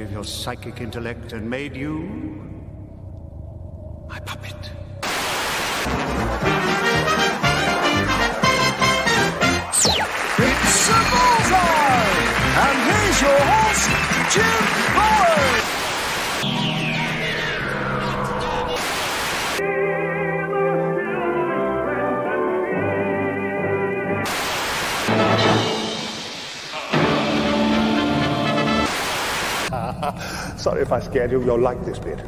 of your psychic intellect and made you my puppet. It's a bullseye! And here's your host, Jim Boyd! Sorry if I scared you. You'll like this bit.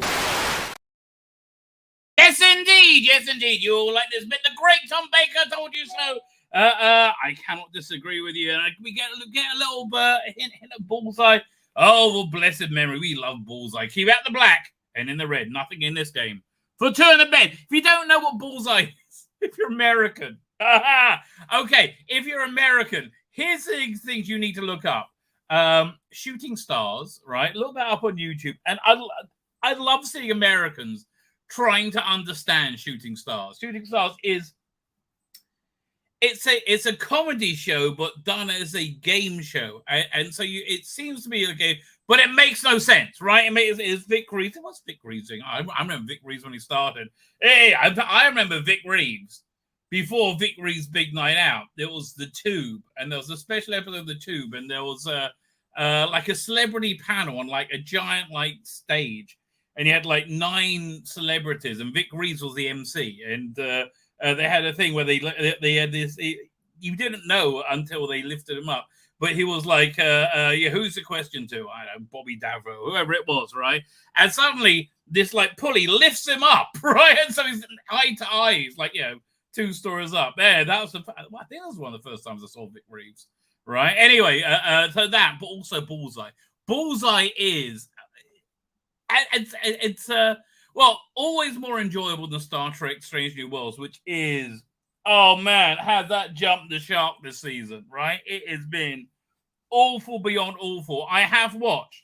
Yes, indeed. Yes, indeed. You'll like this bit. The great Tom Baker told you so. I cannot disagree with you. We get a little hint of Bullseye. Oh, well, blessed memory. We love Bullseye. Keep out the black and in the red. Nothing in this game. For two in the bed. If you don't know what Bullseye is, if you're American. Okay, if you're American, here's the things you need to look up. Shooting stars, right? Look that up on YouTube. And I'd love seeing Americans trying to understand shooting stars. Shooting stars is it's a comedy show but done as a game show, and so it seems to be a game, but it makes no sense, right? It's Vic Reeves. What's Vic Reeves doing? I remember Vic Reeves when he started. Hey, I remember Vic Reeves before Vic Reeves' Big Night Out. There was The Tube, and there was a special episode of The Tube, and there was like a celebrity panel on like a giant like stage, and you had like 9 celebrities, and Vic Reeves was the MC, and they had a thing where they had this. You didn't know until they lifted him up, but he was like, yeah, who's the question to? I don't know, Bobby Davro, whoever it was, right? And suddenly this like pulley lifts him up, right? And so he's eye to eye, he's like, 2 stories up. There, that was I think that was one of the first times I saw Vic Reeves, right? Anyway, so that, but also Bullseye. Bullseye is, it's well, always more enjoyable than Star Trek Strange New Worlds, which is, oh man, has that jumped the shark this season, right? It has been awful beyond awful. I have watched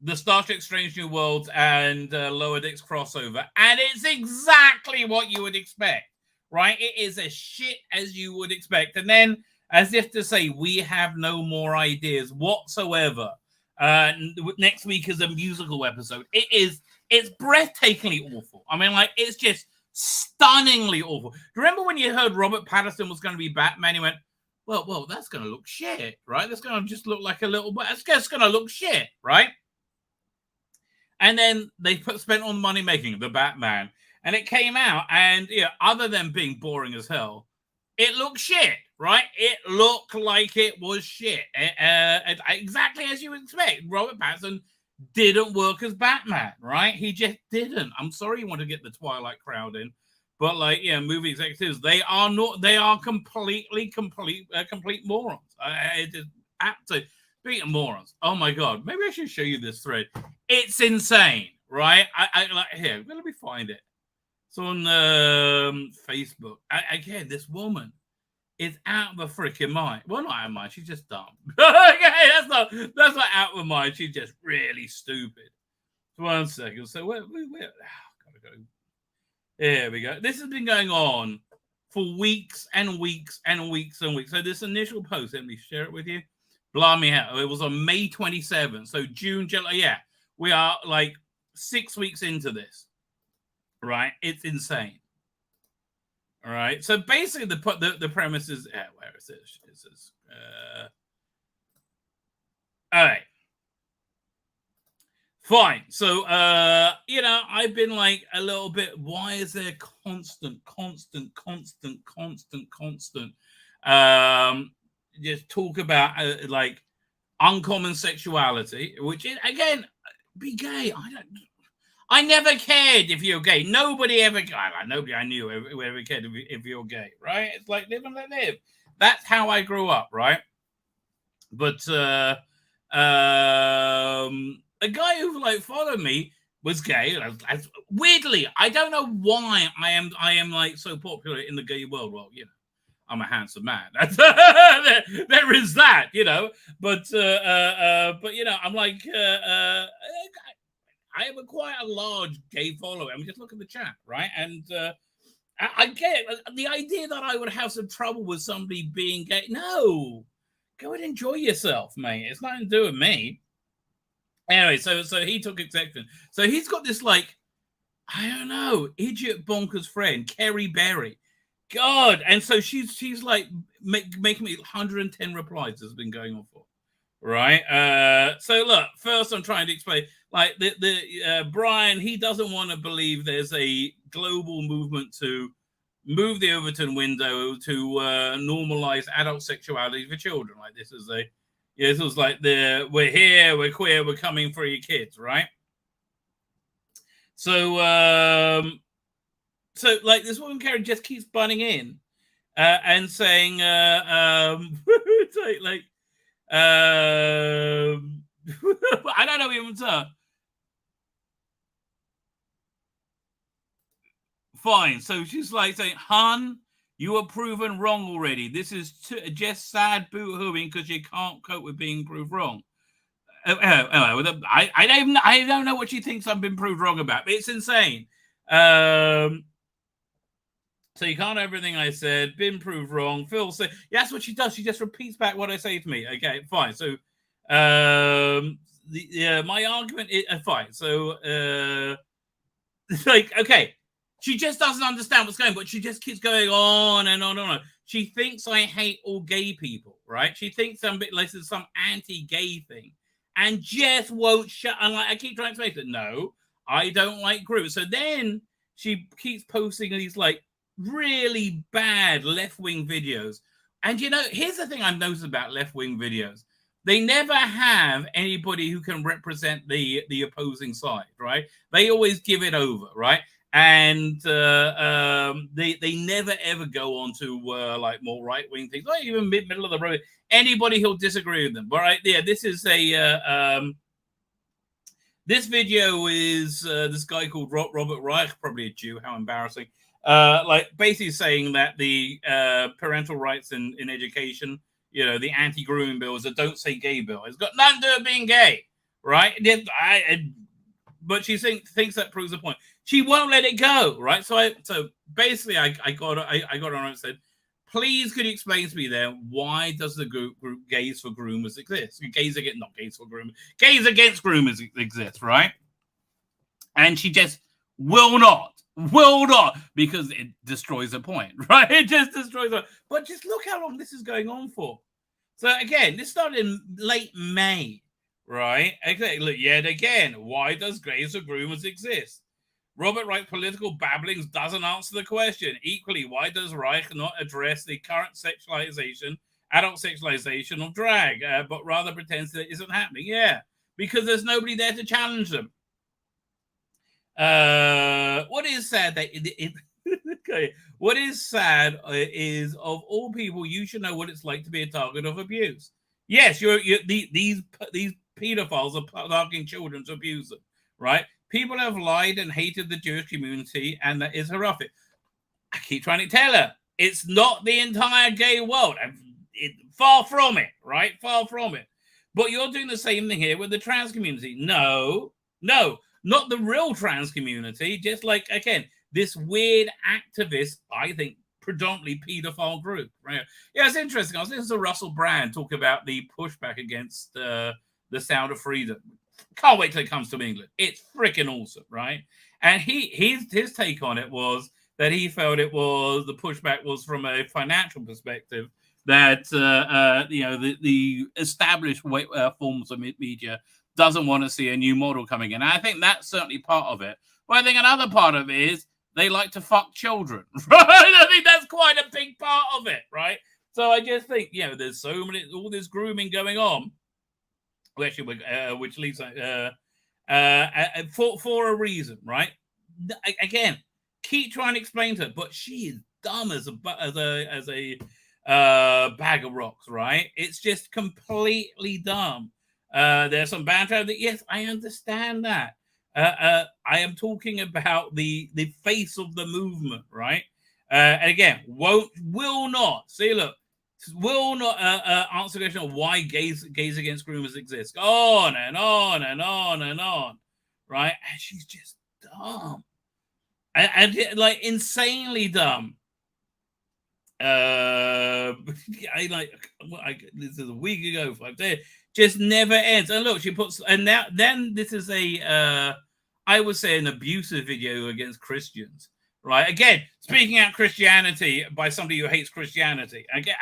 the Star Trek Strange New Worlds and Lower Decks crossover, and it's exactly what you would expect, right? It is as shit as you would expect. And then, as if to say, we have no more ideas whatsoever. Next week is a musical episode. It's breathtakingly awful. I mean, like, it's just stunningly awful. Do you remember when you heard Robert Pattinson was going to be Batman? You went, well, that's going to look shit, right? That's going to just look like a little, that's just going to look shit, right? And then they spent all the money making the Batman, and it came out, and other than being boring as hell, it looked shit, right? It looked like it was shit, exactly as you would expect. Robert Pattinson didn't work as Batman, right? He just didn't. I'm sorry you want to get the Twilight crowd in, but like, movie executives, they are complete morons. It is absolutely. Speaking of morons, oh my god, maybe I should show you this thread. It's insane, right? I like here. Let me find it. It's on Facebook. Again, this woman is out of her freaking mind. Well, not out of mind. She's just dumb. Okay, that's not out of her mind. She's just really stupid. 1 second. So where gotta go. Here we go. This has been going on for weeks and weeks and weeks and weeks. So this initial post, let me share it with you. Blimey hell. It was on May 27th. So June, July. Yeah, we are like 6 weeks into this. Right? It's insane. All right. So basically, the premise is where is this? All right. Fine. So I've been like a little bit. Why is there constant just talk about like uncommon sexuality, which is again, be gay. I never cared if you're gay. Nobody ever, nobody I knew ever cared if you're gay, right? It's like live and let live. That's how I grew up, right? But a guy who like followed me was gay. Weirdly, I don't know why I am like so popular in the gay world. Well, I'm a handsome man. There is that, But I'm like I have quite a large gay following. I mean, just look at the chat, right? And I get it. The idea that I would have some trouble with somebody being gay. No, go and enjoy yourself, mate. It's nothing to do with me. Anyway, so he took exception. So he's got this, like, I don't know, idiot bonkers friend, Kerry Berry. God. And so she's like making me 110 replies has been going on for. Right. So look, first I'm trying to explain, like, the Brian, he doesn't want to believe there's a global movement to move the Overton window to normalize adult sexuality for children. Like, this is this was like we're here, we're queer, we're coming for your kids, right? So like, this woman Karen just keeps butting in and saying like I don't know even so. Fine. So she's like saying, "Hun, you were proven wrong already. This is just sad boo-hooing because you can't cope with being proved wrong." I don't know what she thinks I've been proved wrong about, but it's insane. So you can't have everything I said, been proved wrong. Phil said, yeah, that's what she does. She just repeats back what I say to me. Okay, fine. So my argument is fine. So it's like, okay, she just doesn't understand what's going on, but she just keeps going on and on and on. She thinks I hate all gay people, right? She thinks I'm a bit like some anti-gay thing, and just won't shut. And like, I keep trying to make it, no, I don't like groups. So then she keeps posting these like really bad left-wing videos. And you know, here's the thing I've noticed about left-wing videos. They never have anybody who can represent the opposing side, right? They always give it over, right? And they never ever go on to like more right-wing things, like even middle of the road. Anybody who'll disagree with them. But right, yeah, this is a this video is this guy called Robert Reich, probably a Jew. How embarrassing! Like basically saying that the parental rights in education, you know, the anti-grooming bill is a don't say gay bill. It's got nothing to do with being gay, right? But she thinks that proves the point. She won't let it go, right? So basically I got on and said, please could you explain to me there, why does the group Gays for Groomers exist? Gays against, not Gays for Groomers, Gays Against Groomers exist, right? And she just will not, because it destroys the point, right? It just destroys it. But just look how long this is going on for. So again, this started in late May, right? Okay, look, yet again, why does Gays for Groomers exist? Robert Reich's political babblings doesn't answer the question. Equally, why does Reich not address the current adult sexualization of drag, but rather pretends that it isn't happening? Yeah, because there's nobody there to challenge them. What is sad that okay, what is sad is, of all people, you should know what it's like to be a target of abuse. Yes, these pedophiles are targeting children to abuse them, right? People have lied and hated the Jewish community, and that is horrific. I keep trying to tell her it's not the entire gay world. Far from it, right? Far from it. But you're doing the same thing here with the trans community. No, not the real trans community. Just like, again, this weird activist, I think, predominantly pedophile group, right? Yeah, it's interesting. I was listening to Russell Brand talk about the pushback against the Sound of Freedom. Can't wait till it comes to England. It's freaking awesome, right? And his take on it was that he felt the pushback was from a financial perspective, that the established forms of media doesn't want to see a new model coming in. And I think that's certainly part of it. But I think another part of it is they like to fuck children, right? I think that's quite a big part of it, right? So I just think, there's all this grooming going on, which leads for a reason, right? Again, keep trying to explain to her, but she is dumb as a bag of rocks, right? It's just completely dumb. There's some banter. Yes, I understand that. I am talking about the face of the movement, right? And again, will not answer the question of why gays against groomers exist. On and on and on and on, right? And she's just dumb, and like insanely dumb. This is a week ago, 5 days, just never ends. And look, she puts, and now then this is a I would say an abusive video against Christians, right? Again, speaking out Christianity by somebody who hates Christianity. Again,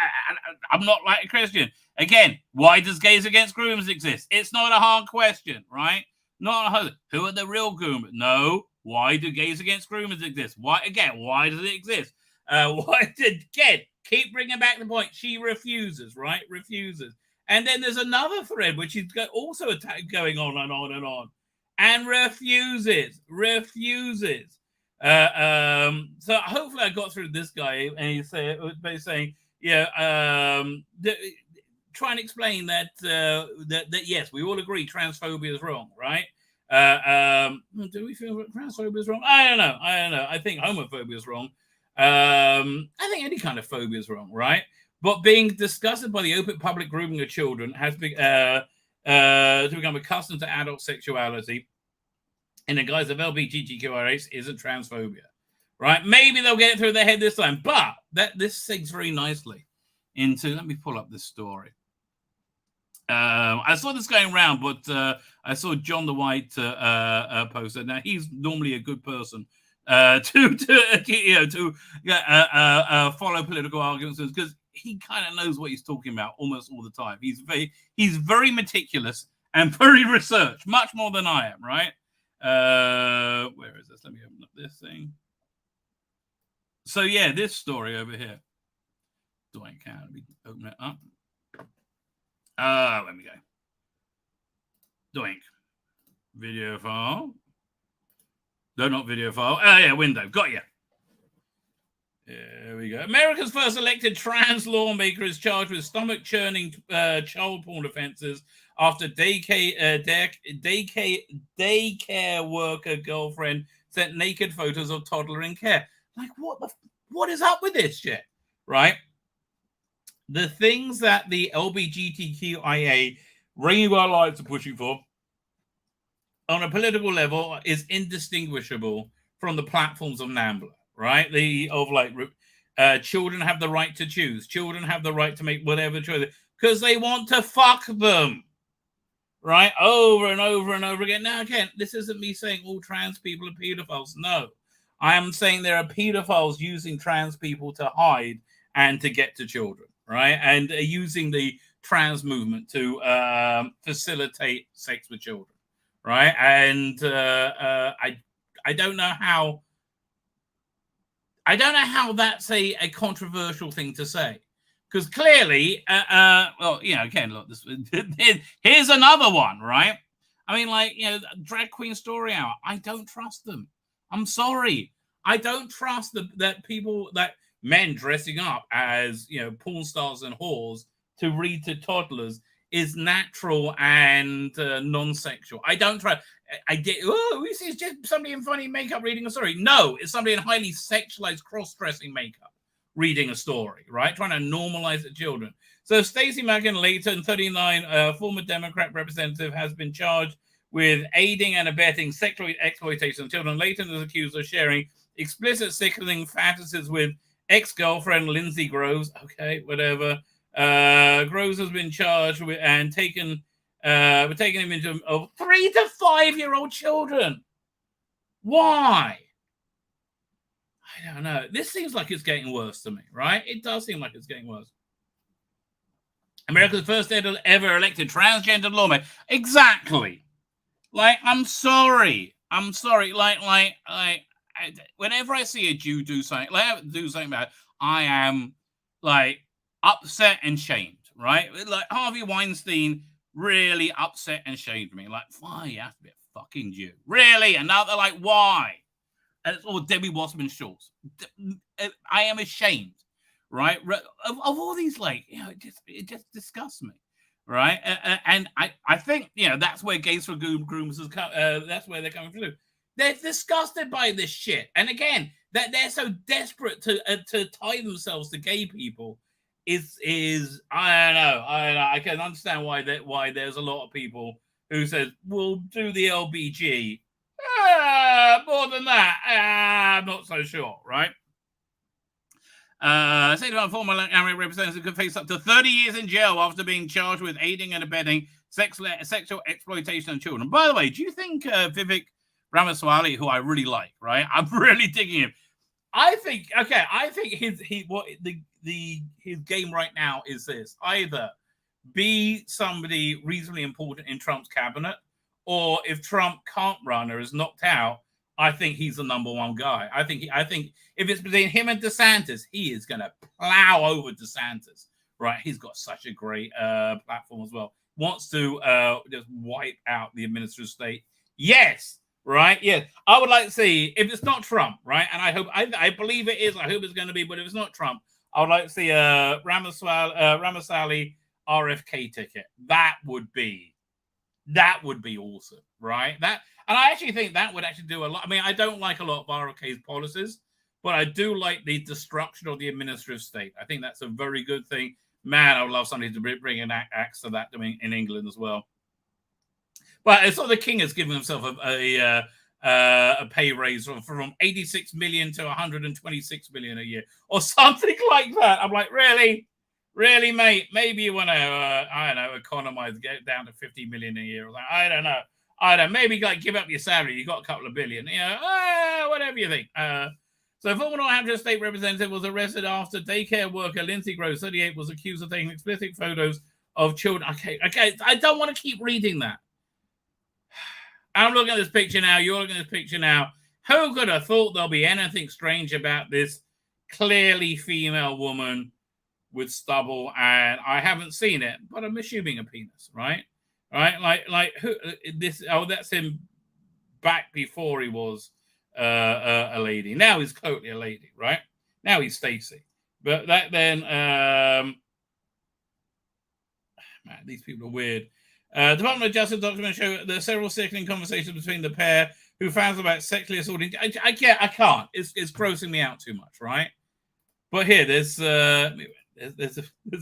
I'm not like a Christian. Again, why does gays against groomers exist? It's not a hard question, right? Not a hard. Who are the real groomers? No. Why do gays against groomers exist? Why again? Why does it exist? Why did again? Keep bringing back the point. She refuses, right? Refuses. And then there's another thread which is also going on and on and on, and refuses. So hopefully I got through this guy, and he's saying, try and explain that that yes, we all agree transphobia is wrong, right? Do we feel that transphobia is wrong? I don't know. I think homophobia is wrong. I think any kind of phobia is wrong, right? But being disgusted by the open public grooming of children has to become accustomed to adult sexuality in the guise of LGBTQIA isn't transphobia, right? Maybe they'll get it through their head this time, but this segues very nicely into. Let me pull up this story. I saw this going around, but I saw John the White post it. Now he's normally a good person to follow political arguments because he kind of knows what he's talking about almost all the time. He's very meticulous and very researched, much more than I am. Right? Where is this? Let me open up this thing. So yeah, this story over here. Do I can open it up? Let me go. Doink. Video file. No, not video file. Oh, yeah, window. Got you. There we go. America's first elected trans lawmaker is charged with stomach-churning child porn offenses after daycare worker girlfriend sent naked photos of toddler in care. Like, what is up with this shit? Right? The things that the LGBTQIA ringing our lights are pushing for on a political level is indistinguishable from the platforms of NAMBLA, right? Children have the right to choose. Children have the right to make whatever choice because they want to fuck them, right? Over and over and over again. Now, again, this isn't me saying all trans people are pedophiles. No, I am saying there are pedophiles using trans people to hide and to get to children. Right, and using the trans movement to facilitate sex with children, right? And I don't know how that's a controversial thing to say, because clearly, again, look, here's another one, right? I mean, drag queen story hour. I don't trust them. I'm sorry, I don't trust that people that. Men dressing up as porn stars and whores to read to toddlers is natural and non-sexual. I don't try. I get. Oh, this is just somebody in funny makeup reading a story. No, it's somebody in highly sexualized cross-dressing makeup reading a story. Right, trying to normalize the children. So Stacey Macken-Layton, 39, former Democrat representative, has been charged with aiding and abetting sexual exploitation of children. Layton is accused of sharing explicit, sickening fantasies with ex-girlfriend Lindsay Groves. Okay, whatever. Groves has been charged with and taken him into 3 to 5 year old children. Why? I don't know. This seems like it's getting worse to me, right? It does seem like it's getting worse. America's first ever elected transgender lawmaker. Exactly. I'm sorry. Whenever I see a Jew do something about it, I am upset and shamed, right? Like Harvey Weinstein really upset and shamed me. Why you have to be a fucking Jew? Really? And now they're why? And it's all Debbie Wasserman Schultz. I am ashamed, right? Of all these, it just disgusts me, right? And I think, that's where Gays for Groomers has come. That's where they're coming through. They're disgusted by this shit. And again, that they're so desperate to tie themselves to gay people is I don't know. I can understand why there's a lot of people who says, we'll do the LBG. More than that, I'm not so sure, right? State of former American representative could face up to 30 years in jail after being charged with aiding and abetting sexual exploitation of children. By the way, do you think Vivek Ramaswamy, who I really like, right? I'm really digging him. I think his game right now is this: either be somebody reasonably important in Trump's cabinet, or if Trump can't run or is knocked out, I think he's the number one guy. I think if it's between him and DeSantis, he is going to plow over DeSantis. Right? He's got such a great platform as well. Wants to just wipe out the administrative state. Yes. Right? Yeah. I would like to see, if it's not Trump, right? And I believe it is. I hope it's going to be, but if it's not Trump, I would like to see a Ramaswamy RFK ticket. That would be awesome, right? And I actually think that would actually do a lot. I mean, I don't like a lot of RFK's policies, but I do like the destruction of the administrative state. I think that's a very good thing. Man, I would love somebody to bring an axe to that in England as well. But it's like the king has given himself a pay raise from 86 million to 126 million a year or something like that. I'm like, really, mate? Maybe you want to, I don't know, economize, get down to 50 million a year. I don't know. Maybe like give up your salary. You got a couple of billion. Whatever you think. So former New Hampshire state representative was arrested after daycare worker Lindsay Groves, 38, was accused of taking explicit photos of children. Okay. I don't want to keep reading that. I'm looking at this picture now. You're looking at this picture now. Who could have thought there'll be anything strange about this clearly female woman with stubble? And I haven't seen it, but I'm assuming a penis, right? Right? Like who? This? Oh, that's him back before he was a lady. Now he's totally a lady, right? Now he's Stacy. But that then, man, these people are weird. Department of Justice documents show there are several sickening conversations between the pair who found about sexually assaulting. I can't. It's grossing me out too much, right? But here, there's a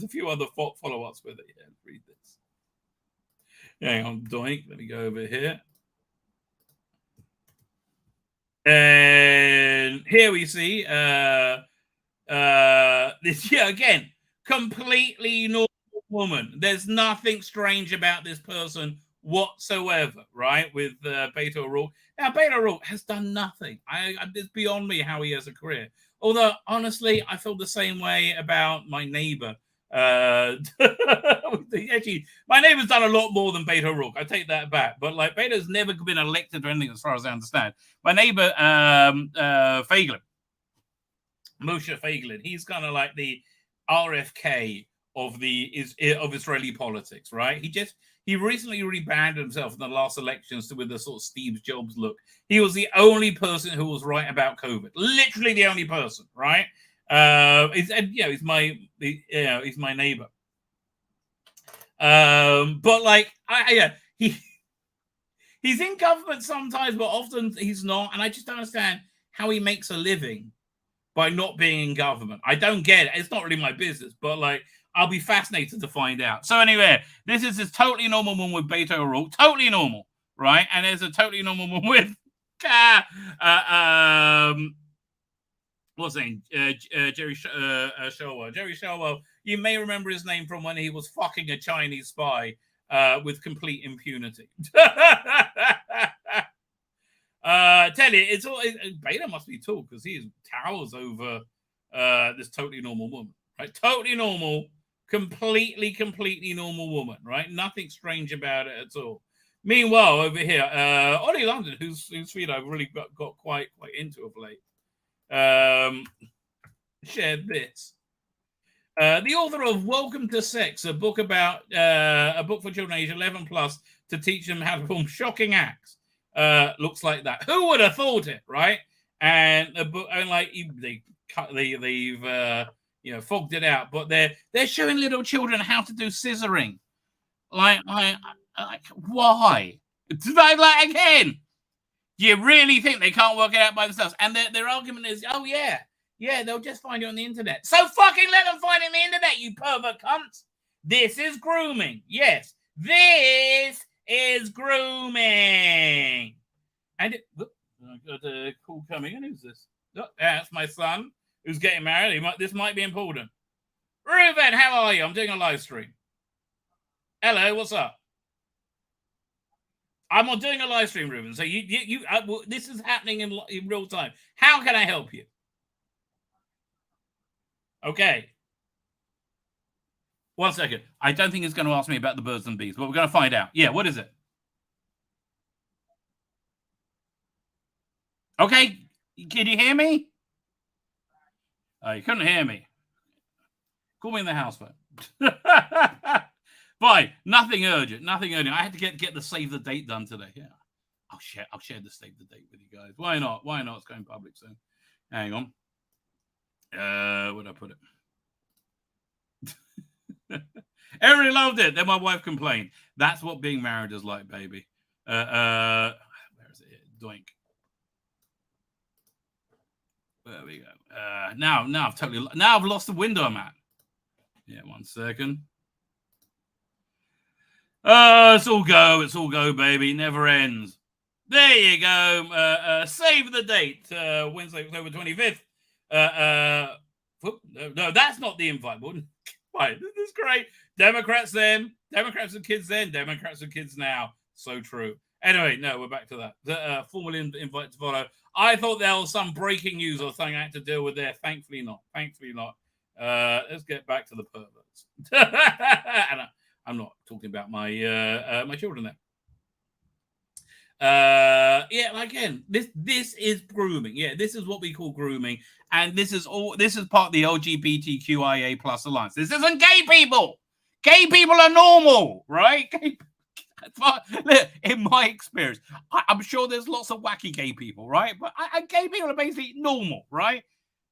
few other follow-ups with it. Yeah, read this. Hang on, doink. Let me go over here. And here we see this. Yeah, again, completely normal woman. There's nothing strange about this person whatsoever, right? With Beto O'Rourke. Now, Beto O'Rourke has done nothing. It's beyond me how he has a career. Although, honestly, I feel the same way about my neighbor. Actually, my neighbor's done a lot more than Beto O'Rourke. I take that back. But like, Beto's never been elected or anything, as far as I understand. My neighbor, Moshe Feiglin, he's kind of like the RFK of Israeli politics, right? He recently rebranded himself in the last elections with the sort of Steve Jobs look. He was the only person who was right about COVID, literally the only person, right? He's my neighbor. But like, he's in government sometimes, but often he's not, and I just don't understand how he makes a living by not being in government. I don't get it. It's not really my business, but like, I'll be fascinated to find out. So anyway, this is this totally normal one with Beto O'Rourke, totally normal, right? And there's a totally normal one with what's his name? Jerry Shalwell. Jerry Shalwell. You may remember his name from when he was fucking a Chinese spy with complete impunity. Tell you, it's all Beto must be tall because he towers over this totally normal woman, right? Totally normal. Completely normal woman, right? Nothing strange about it at all. Meanwhile, over here, Ollie London, whose feed I've really got quite into of late, shared this. The author of Welcome to Sex, a book for children age 11 plus to teach them how to perform shocking acts, looks like that. Who would have thought it, right? And the book, and like they've fogged it out, but they're showing little children how to do scissoring. Like why? Like again, you really think they can't work it out by themselves? And their argument is, oh yeah, they'll just find it on the internet. So fucking let them find it on the internet, you pervert cunts. This is grooming. Yes, this is grooming. And I got a call coming in. Who's this? Oh, that's my son, who's getting married. This might be important. Reuben, how are you? I'm doing a live stream. Hello, what's up? I'm doing a live stream, Reuben. So this is happening in real time. How can I help you? Okay. 1 second. I don't think it's going to ask me about the birds and bees, but we're going to find out. Yeah, what is it? Okay. Can you hear me? You couldn't hear me. Call me in the house phone. Fine. Nothing urgent. Nothing urgent. I had to get the save the date done today. Yeah. I'll share the save the date with you guys. Why not? Why not? It's going public soon. Hang on. Where'd I put it? Everybody loved it. Then my wife complained. That's what being married is like, baby. Where is it? Doink. There we go. Now I've lost the window I'm at. Yeah, 1 second. It's all go, baby. Never ends. There you go. Save the date. Wednesday, October 25th. No, that's not the invite button. Right, this is great. Democrats then, Democrats and kids then, Democrats and kids now. So true. Anyway, no, we're back to that. The formal invite to follow. I thought there was some breaking news or something I had to deal with there. Thankfully not. Let's get back to the perverts. And I'm not talking about my my children there. Yeah, again, this is grooming. Yeah, this is what we call grooming, and this is part of the LGBTQIA plus alliance. This isn't gay people. Gay people are normal, right? In my experience, I'm sure there's lots of wacky gay people, right? But gay people are basically normal, right?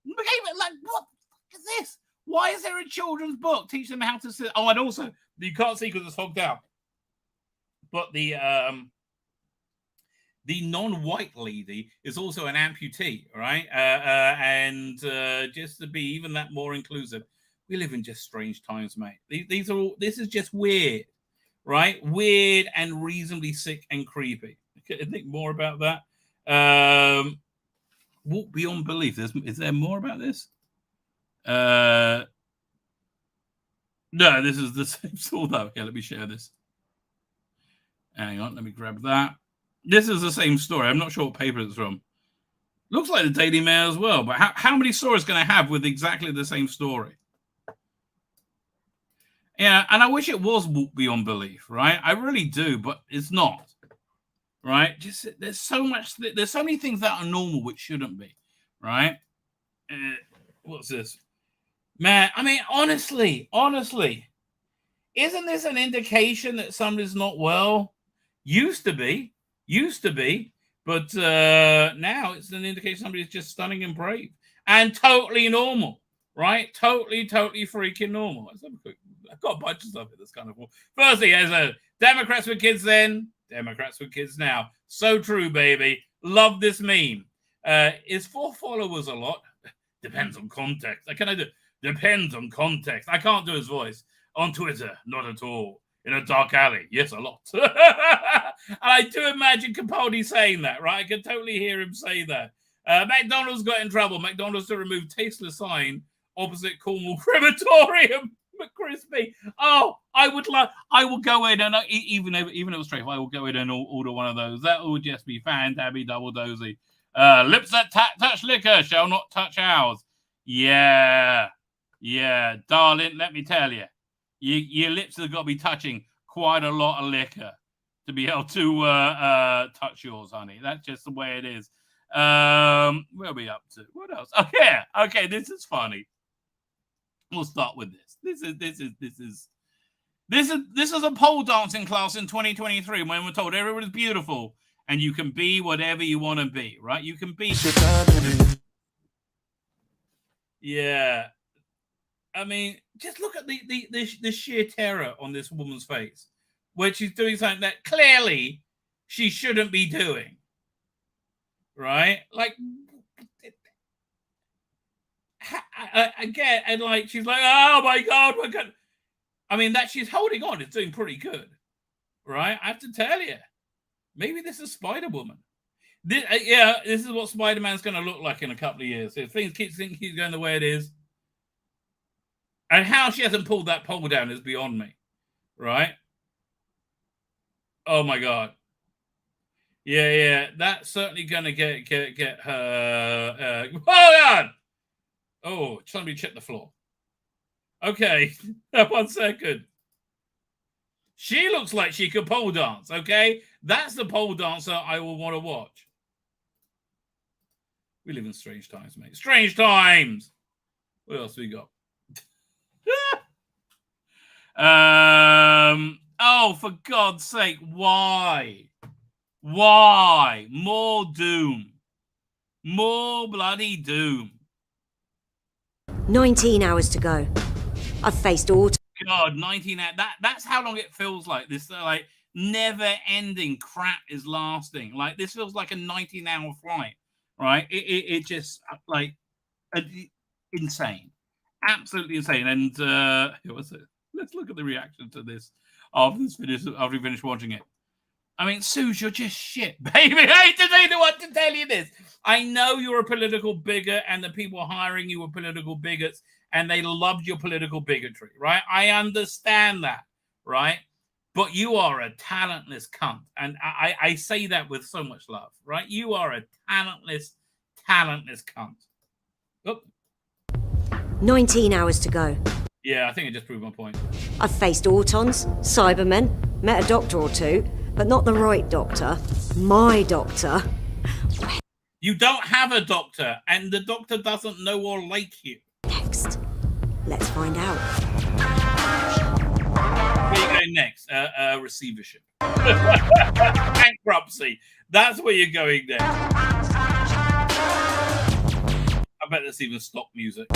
Like, what is this? Why is there a children's book? Teach them how to sit. Oh, and also, you can't see because it's fogged out. But the non-white lady is also an amputee, right? And just to be even that more inclusive, we live in just strange times, mate. This is just weird, right? Weird and reasonably sick and creepy. I think more about that. Walk beyond belief. Is there more about this? No, this is the same sort though. Okay, let me share this. Hang on, let me grab that. This is the same story. I'm not sure what paper it's from. Looks like the Daily Mail as well, but how many stories can I have with exactly the same story? Yeah, and I wish it was walk beyond belief, right? I really do, but it's not, right? Just there's so many things that are normal which shouldn't be, right? What's this? Man, I mean, honestly, isn't this an indication that somebody's not well? Used to be, but now it's an indication somebody's just stunning and brave and totally normal, right? Totally freaking normal. I've got a bunch of stuff that's kind of cool. Firstly, as a Democrats with kids then, Democrats with kids now. So true, baby. Love this meme. Is 4 followers a lot? Depends on context. Depends on context. I can't do his voice. On Twitter, not at all. In a dark alley, yes, a lot. And I do imagine Capaldi saying that, right? I can totally hear him say that. McDonald's got in trouble. McDonald's to remove tasteless sign opposite Cornwall crematorium. McCrispy. Oh, I will go in and even if it was straight, I will go in and order one of those. That would just be fan-dabby double dozy. Lips that touch liquor shall not touch ours. Yeah, darling. Let me tell you, your lips have got to be touching quite a lot of liquor to be able to touch yours, honey. That's just the way it is. Where are we up to? What else? Okay. This is funny. We'll start with this. This is a pole dancing class in 2023 when we're told everybody's beautiful and you can be whatever you want to be, right? You can be. Yeah. I mean, just look at the sheer terror on this woman's face, where she's doing something that clearly she shouldn't be doing, right? Like, again, and like she's like, oh my god, I mean, that she's holding on is doing pretty good, right? I have to tell you, maybe this is Spider-Woman. This is what Spider-Man's going to look like in a couple of years. If things keep going the way it is. And how she hasn't pulled that pole down is beyond me. Right? Oh, my God. Yeah. That's certainly going to get her... hold on! Oh, somebody check the floor. Okay. 1 second. She looks like she could pole dance, okay? That's the pole dancer I will want to watch. We live in strange times, mate. Strange times! What else we got? Oh, for God's sake, why? Why? More doom. More bloody doom. 19 hours to go. I've faced all... God, 19 hours. That's how long it feels like. This like never-ending crap is lasting. Like, this feels like a 19-hour flight, right? It just, like, insane. Absolutely insane. And what's it? Let's look at the reaction to this after we finish watching it. I mean, Suze, you're just shit, baby. I hate to say what to tell you this. I know you're a political bigot and the people hiring you were political bigots and they loved your political bigotry, right? I understand that, right? But you are a talentless cunt. And I say that with so much love, right? You are a talentless cunt. Oh. 19 hours to go. Yeah, I think I just proved my point. I've faced Autons, Cybermen, met a doctor or two, but not the right doctor. My doctor. You don't have a doctor, and the doctor doesn't know or like you. Next. Let's find out. Where are you going next? Receivership. Bankruptcy. That's where you're going next. I bet there's even stock music.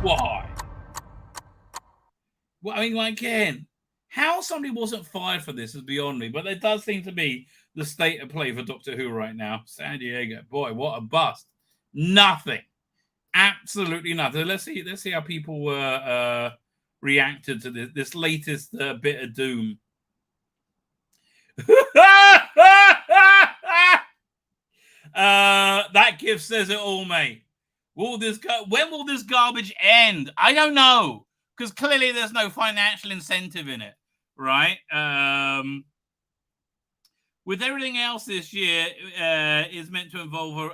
Why? Well, I mean, like, again, how somebody wasn't fired for this is beyond me, but there does seem to be the state of play for Doctor Who right now. San Diego, boy, what a bust. Nothing. Absolutely nothing. Let's see how people reacted to this latest bit of doom. That gift says it all, mate. When will this garbage end? I don't know, because clearly there's no financial incentive in it, right? With everything else this year is meant to revolve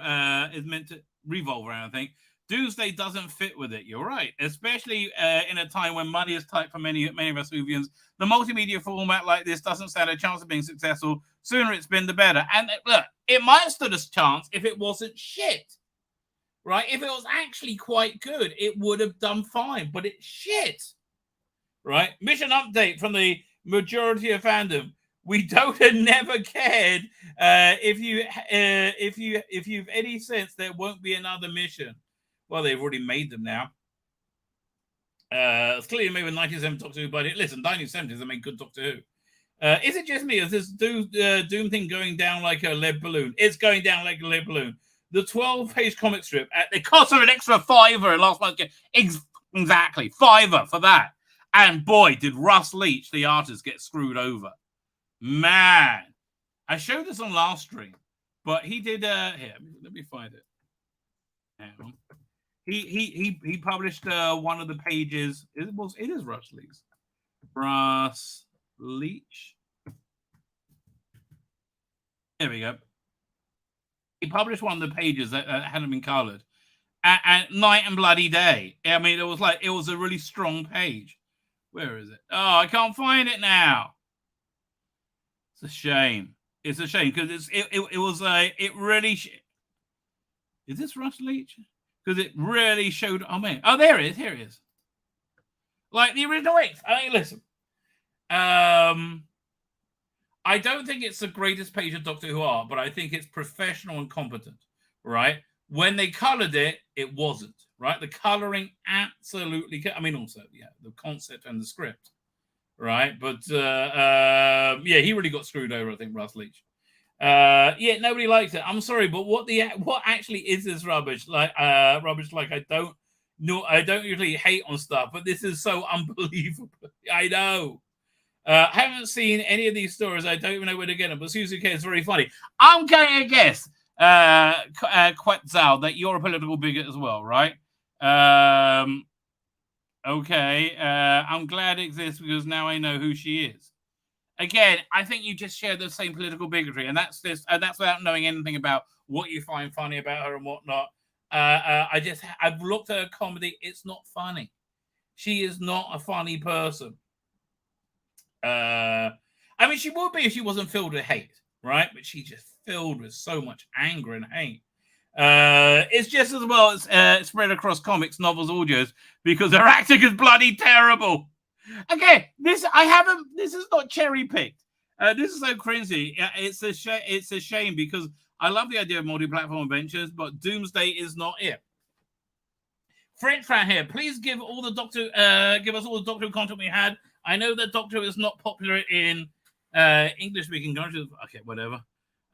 around, I think. Doomsday doesn't fit with it. You're right, especially in a time when money is tight for many of us Whovians. The multimedia format like this doesn't stand a chance of being successful. Sooner it's been, the better. And look, it might have stood a chance if it wasn't shit, right? If it was actually quite good, it would have done fine. But it's shit, right? Mission update from the majority of fandom: we don't and never cared. If you've any sense, there won't be another mission. Well, they've already made them now. It's clearly made with 1970 Doctor Who budget. Listen, 1970s, they made good Doctor Who. Is it just me? Is this Doom thing going down like a lead balloon? It's going down like a lead balloon. The 12-page comic strip at the cost of an extra $5 last month. Exactly, $5 for that. And boy, did Russ Leach, the artist, get screwed over. Man, I showed this on last stream, but he did. Here, let me find it. Hang on. He published one of the pages. It is Russ Leach. Russ Leach. There we go. He published one of the pages that hadn't been colored. At night and bloody day. I mean, it was a really strong page. Where is it? Oh, I can't find it now. It's a shame. It's a shame because it really. Is this Russ Leach? Because it really showed. Oh man! Oh, there it is. Here it is. Like the original X. I mean, listen. I don't think it's the greatest page of Doctor Who art, but I think it's professional and competent. Right? When they colored it, it wasn't. Right? The coloring absolutely. I mean, also, yeah, the concept and the script. Right? But yeah, he really got screwed over. I think Russ Leach. Yeah, nobody likes it. I'm sorry, but what actually is this rubbish? Like rubbish. Like I don't usually hate on stuff, but this is so unbelievable. I know. Haven't seen any of these stories. I don't even know where to get them, but Susie K is very funny. I'm going to guess, Quetzal, that you're a political bigot as well, right? Okay. I'm glad it exists because now I know who she is. Again, I think you just share the same political bigotry, and that's without knowing anything about what you find funny about her and whatnot. I've looked at her comedy. It's not funny. She is not a funny person. I mean, she would be if she wasn't filled with hate, right? But she's just filled with so much anger and hate. It's just as well as spread across comics, novels, audios, because her acting is bloody terrible. Okay, this is not cherry picked. This is so cringy. It's a shame because I love the idea of multi-platform adventures, but Doomsday is not it. French fan here, please give us all the Doctor Who content we had. I know that Doctor Who is not popular in English-speaking countries. Okay, whatever.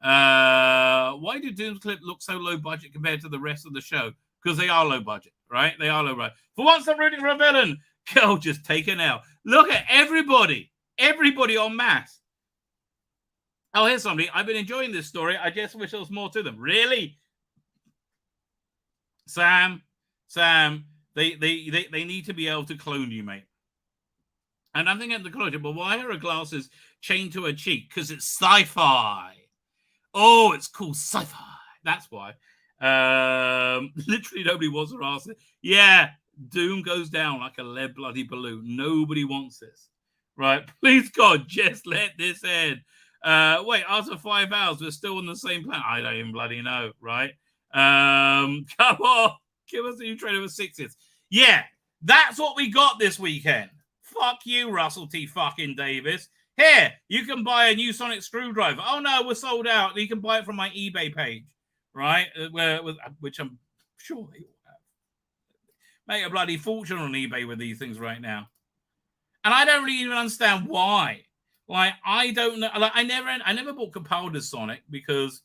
Why do Doom's clip look so low budget compared to the rest of the show? Because they are low budget, right? They are low budget. For once, I'm rooting for a villain. Girl, just take it out. Look at everybody en masse. Oh, here's somebody. I've been enjoying this story. I just wish there was more to them. Really? Sam, they need to be able to clone you, mate. And I'm thinking at the college, but why are her glasses chained to her cheek? Because it's sci-fi. Oh, it's called sci-fi. That's why. Literally nobody wants her ass. Yeah, Doom goes down like a lead bloody balloon. Nobody wants this. Right? Please, God, just let this end. Wait, after 5 hours, we're still on the same planet. I don't even bloody know, right? Come on. Give us a new trailer for 6s. Yeah, that's what we got this weekend. Fuck you, Russell T. fucking Davis. Here, you can buy a new sonic screwdriver. Oh, no, we're sold out. You can buy it from my eBay page, right? Which I'm sure they all have. Make a bloody fortune on eBay with these things right now. And I don't really even understand why. Like, I don't know. Like, I never bought Capaldi's Sonic because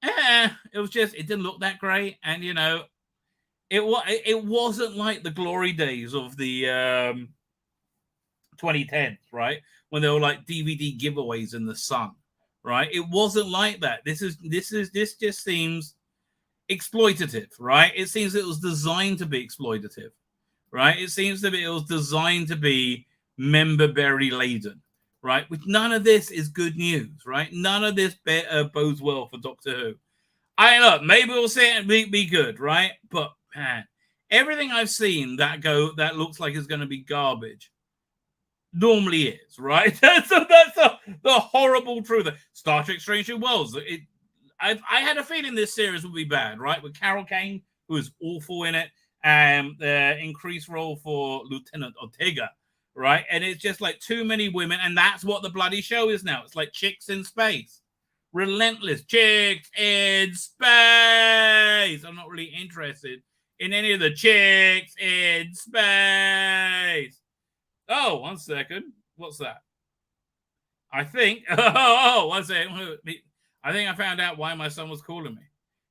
it was just, it didn't look that great. And, you know, it wasn't like the glory days of the 2010s, right? When there were like DVD giveaways in the sun, right? It wasn't like that. This just seems exploitative, right? It seems it was designed to be exploitative, right? It seems that it was designed to be member berry laden, right? Which none of this is good news, right? None of this bodes well for Doctor Who. Look, maybe we'll see it and be good, right? But man, everything I've seen that looks like it's going to be garbage normally is, right? That's the horrible truth. Star Trek Strange New Worlds. I had a feeling this series would be bad, right? With Carol Kane, who is awful in it, and the increased role for Lieutenant Ortega, right? And it's just like too many women, and that's what the bloody show is now. It's like chicks in space. Relentless chicks in space. I'm not really interested in any of the chicks in space. Oh, 1 second. What's that? I think. Oh, 1 second. I think I found out why my son was calling me.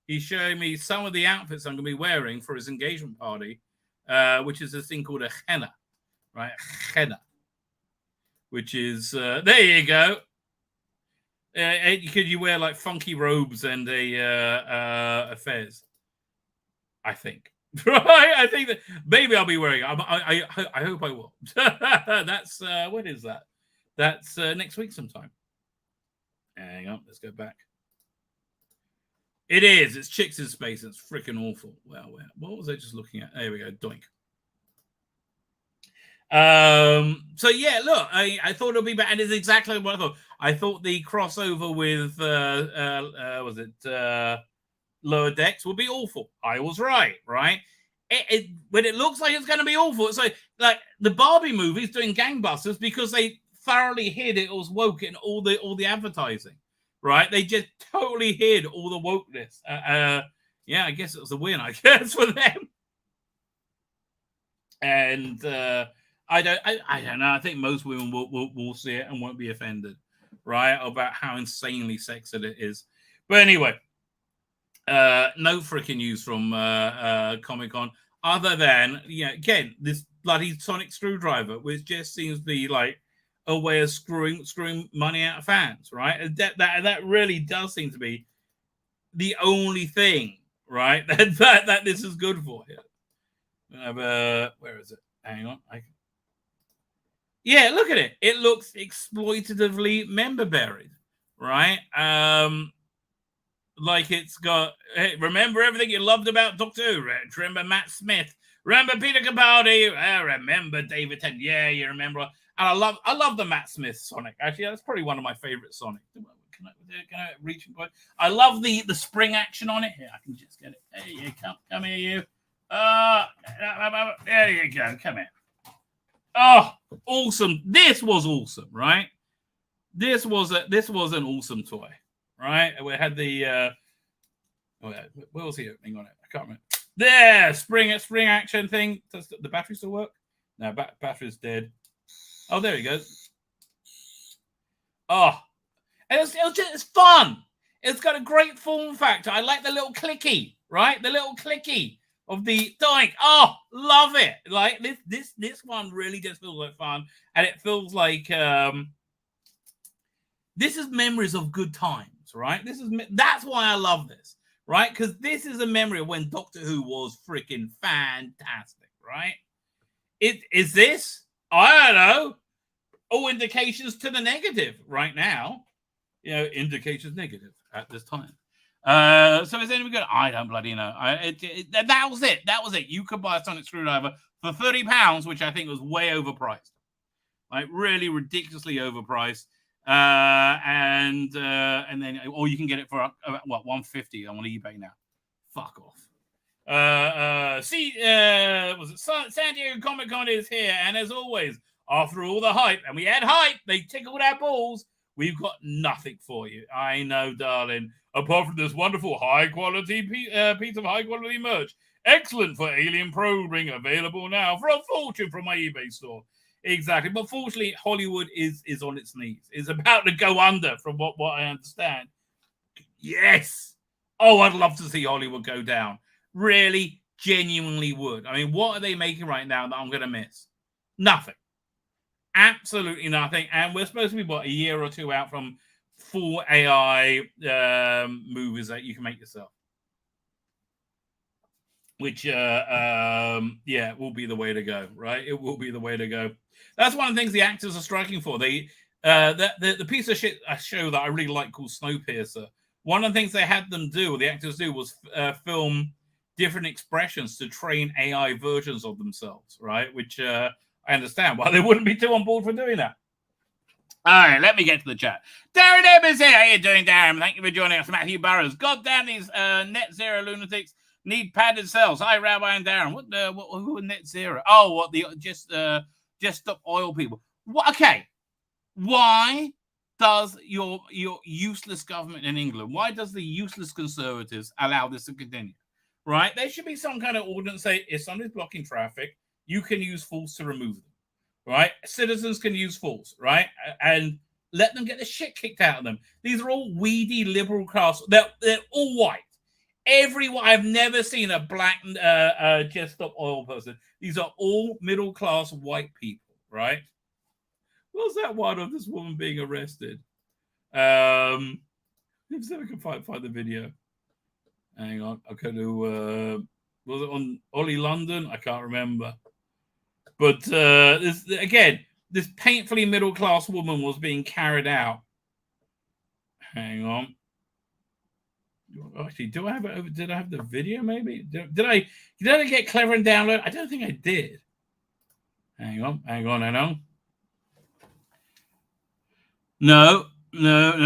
He's showing me some of the outfits I'm going to be wearing for his engagement party, which is this thing called a henna, right? Henna, which is there. You go. Could you wear like funky robes and a fez? I think. Right, I think that maybe I'll be wearing it. I hope I will. That's when is that? That's next week sometime. Hang on, let's go back. It is. It's chicks in space. It's freaking awful. Well, what was I just looking at? There we go. Doink. So yeah, look, I thought it'll be bad, and it's exactly what I thought. I thought the crossover with was it Lower Decks would be awful. I was right? When it looks like it's going to be awful, it's like the Barbie movie's doing gangbusters because they thoroughly hid it was woke in all the advertising, right? They just totally hid all the wokeness. Yeah, I guess it was a win, I guess, for them. And I don't know. I think most women will see it and won't be offended, right? About how insanely sexist it is. But anyway. No freaking news from Comic-Con other than, again, this bloody sonic screwdriver, which just seems to be like a way of screwing money out of fans, right? And that really does seem to be the only thing, right? That this is good for here. Where is it? Hang on. Yeah, look at it. It looks exploitatively member buried, right? Like it's got, hey, remember everything you loved about Doctor Who? Remember Matt Smith? Remember Peter Capaldi? Remember David Tennant? Yeah, you remember. And I love the Matt Smith Sonic. Actually, that's probably one of my favorite Sonic. Can I reach and point? I love the spring action on it. Here, I can just get it. There you come here, you. There you go. Come here. Oh, awesome! This was awesome, right? This was an awesome toy, right? We had the where was he opening on it? I can't remember. There, spring action thing. Does the battery still work? No, battery's dead. Oh, there he goes. Oh, and it's fun. It's got a great form factor. I like the little clicky, right? The little clicky of the dyke. Oh, love it. Like this one really just feels like fun. And it feels like this is memories of good times, right? That's why I love this, right? Because this is a memory of when Doctor Who was freaking fantastic, right? Is this? I don't know. All indications to the negative right now. You know, indications negative at this time. So is anyone good? I don't bloody know. That was it. That was it. You could buy a sonic screwdriver for £30, which I think was way overpriced. Like really ridiculously overpriced. And then, or you can get it for what, $150 on eBay now. Fuck off. Was it San Diego Comic Con is here, and as always, after all the hype, and we had hype, they tickled our balls. We've got nothing for you. I know, darling. Apart from this wonderful high-quality piece of high-quality merch. Excellent for alien probing, available now for a fortune from my eBay store. Exactly. But fortunately, Hollywood is on its knees. It's about to go under, from what I understand. Yes. Oh, I'd love to see Hollywood go down. Really, genuinely would. I mean, what are they making right now that I'm going to miss? Nothing. Absolutely nothing. And we're supposed to be, what, a year or two out from full AI movies that you can make yourself. Which, yeah, will be the way to go, right? It will be the way to go. That's one of the things the actors are striking for. The piece of shit show that I really like called Snowpiercer, one of the things they had them do, or the actors do, was film different expressions to train AI versions of themselves, right? Which I understand why they wouldn't be too on board for doing that. All right, let me get to the chat. Darren Evans here. How you doing, Darren? Thank you for joining us. Matthew Burrows. God damn these net zero lunatics need padded cells. Hi, Rabbi and Darren. Who are net zero? Oh, what the just stop oil people. What? Okay, why does your useless government in England? Why does the useless Conservatives allow this to continue? Right? There should be some kind of ordinance say if somebody's blocking traffic, you can use force to remove them. Right? Citizens can use force, right? And let them get the shit kicked out of them. These are all weedy liberal class. They're all white. Everyone. I've never seen a black just stop oil person. These are all middle class white people, right? What's that one of this woman being arrested? Let's see if I can find the video. Hang on. I'll go to was it on Ollie London? I can't remember. But this painfully middle class woman was being carried out. Hang on. Actually, do I have it over? Did I have the video? Maybe did I get clever and download? I don't think I did. Hang on. No. No.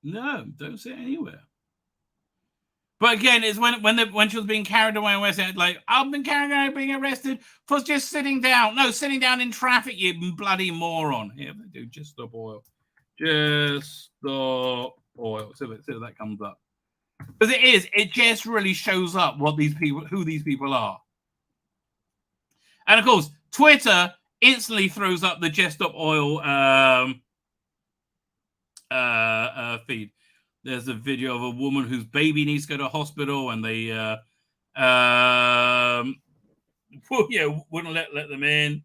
No, don't see it anywhere. But again, it's when she was being carried away, and said, like, I've been carried away, being arrested for just sitting down. No, sitting down in traffic, you bloody moron. Here they do. Just stop oil. Just stop oil. See if that comes up. Because it just really shows up who these people are. And of course, Twitter instantly throws up the Just Stop Oil feed. There's a video of a woman whose baby needs to go to hospital, and they Well, yeah, wouldn't let them in.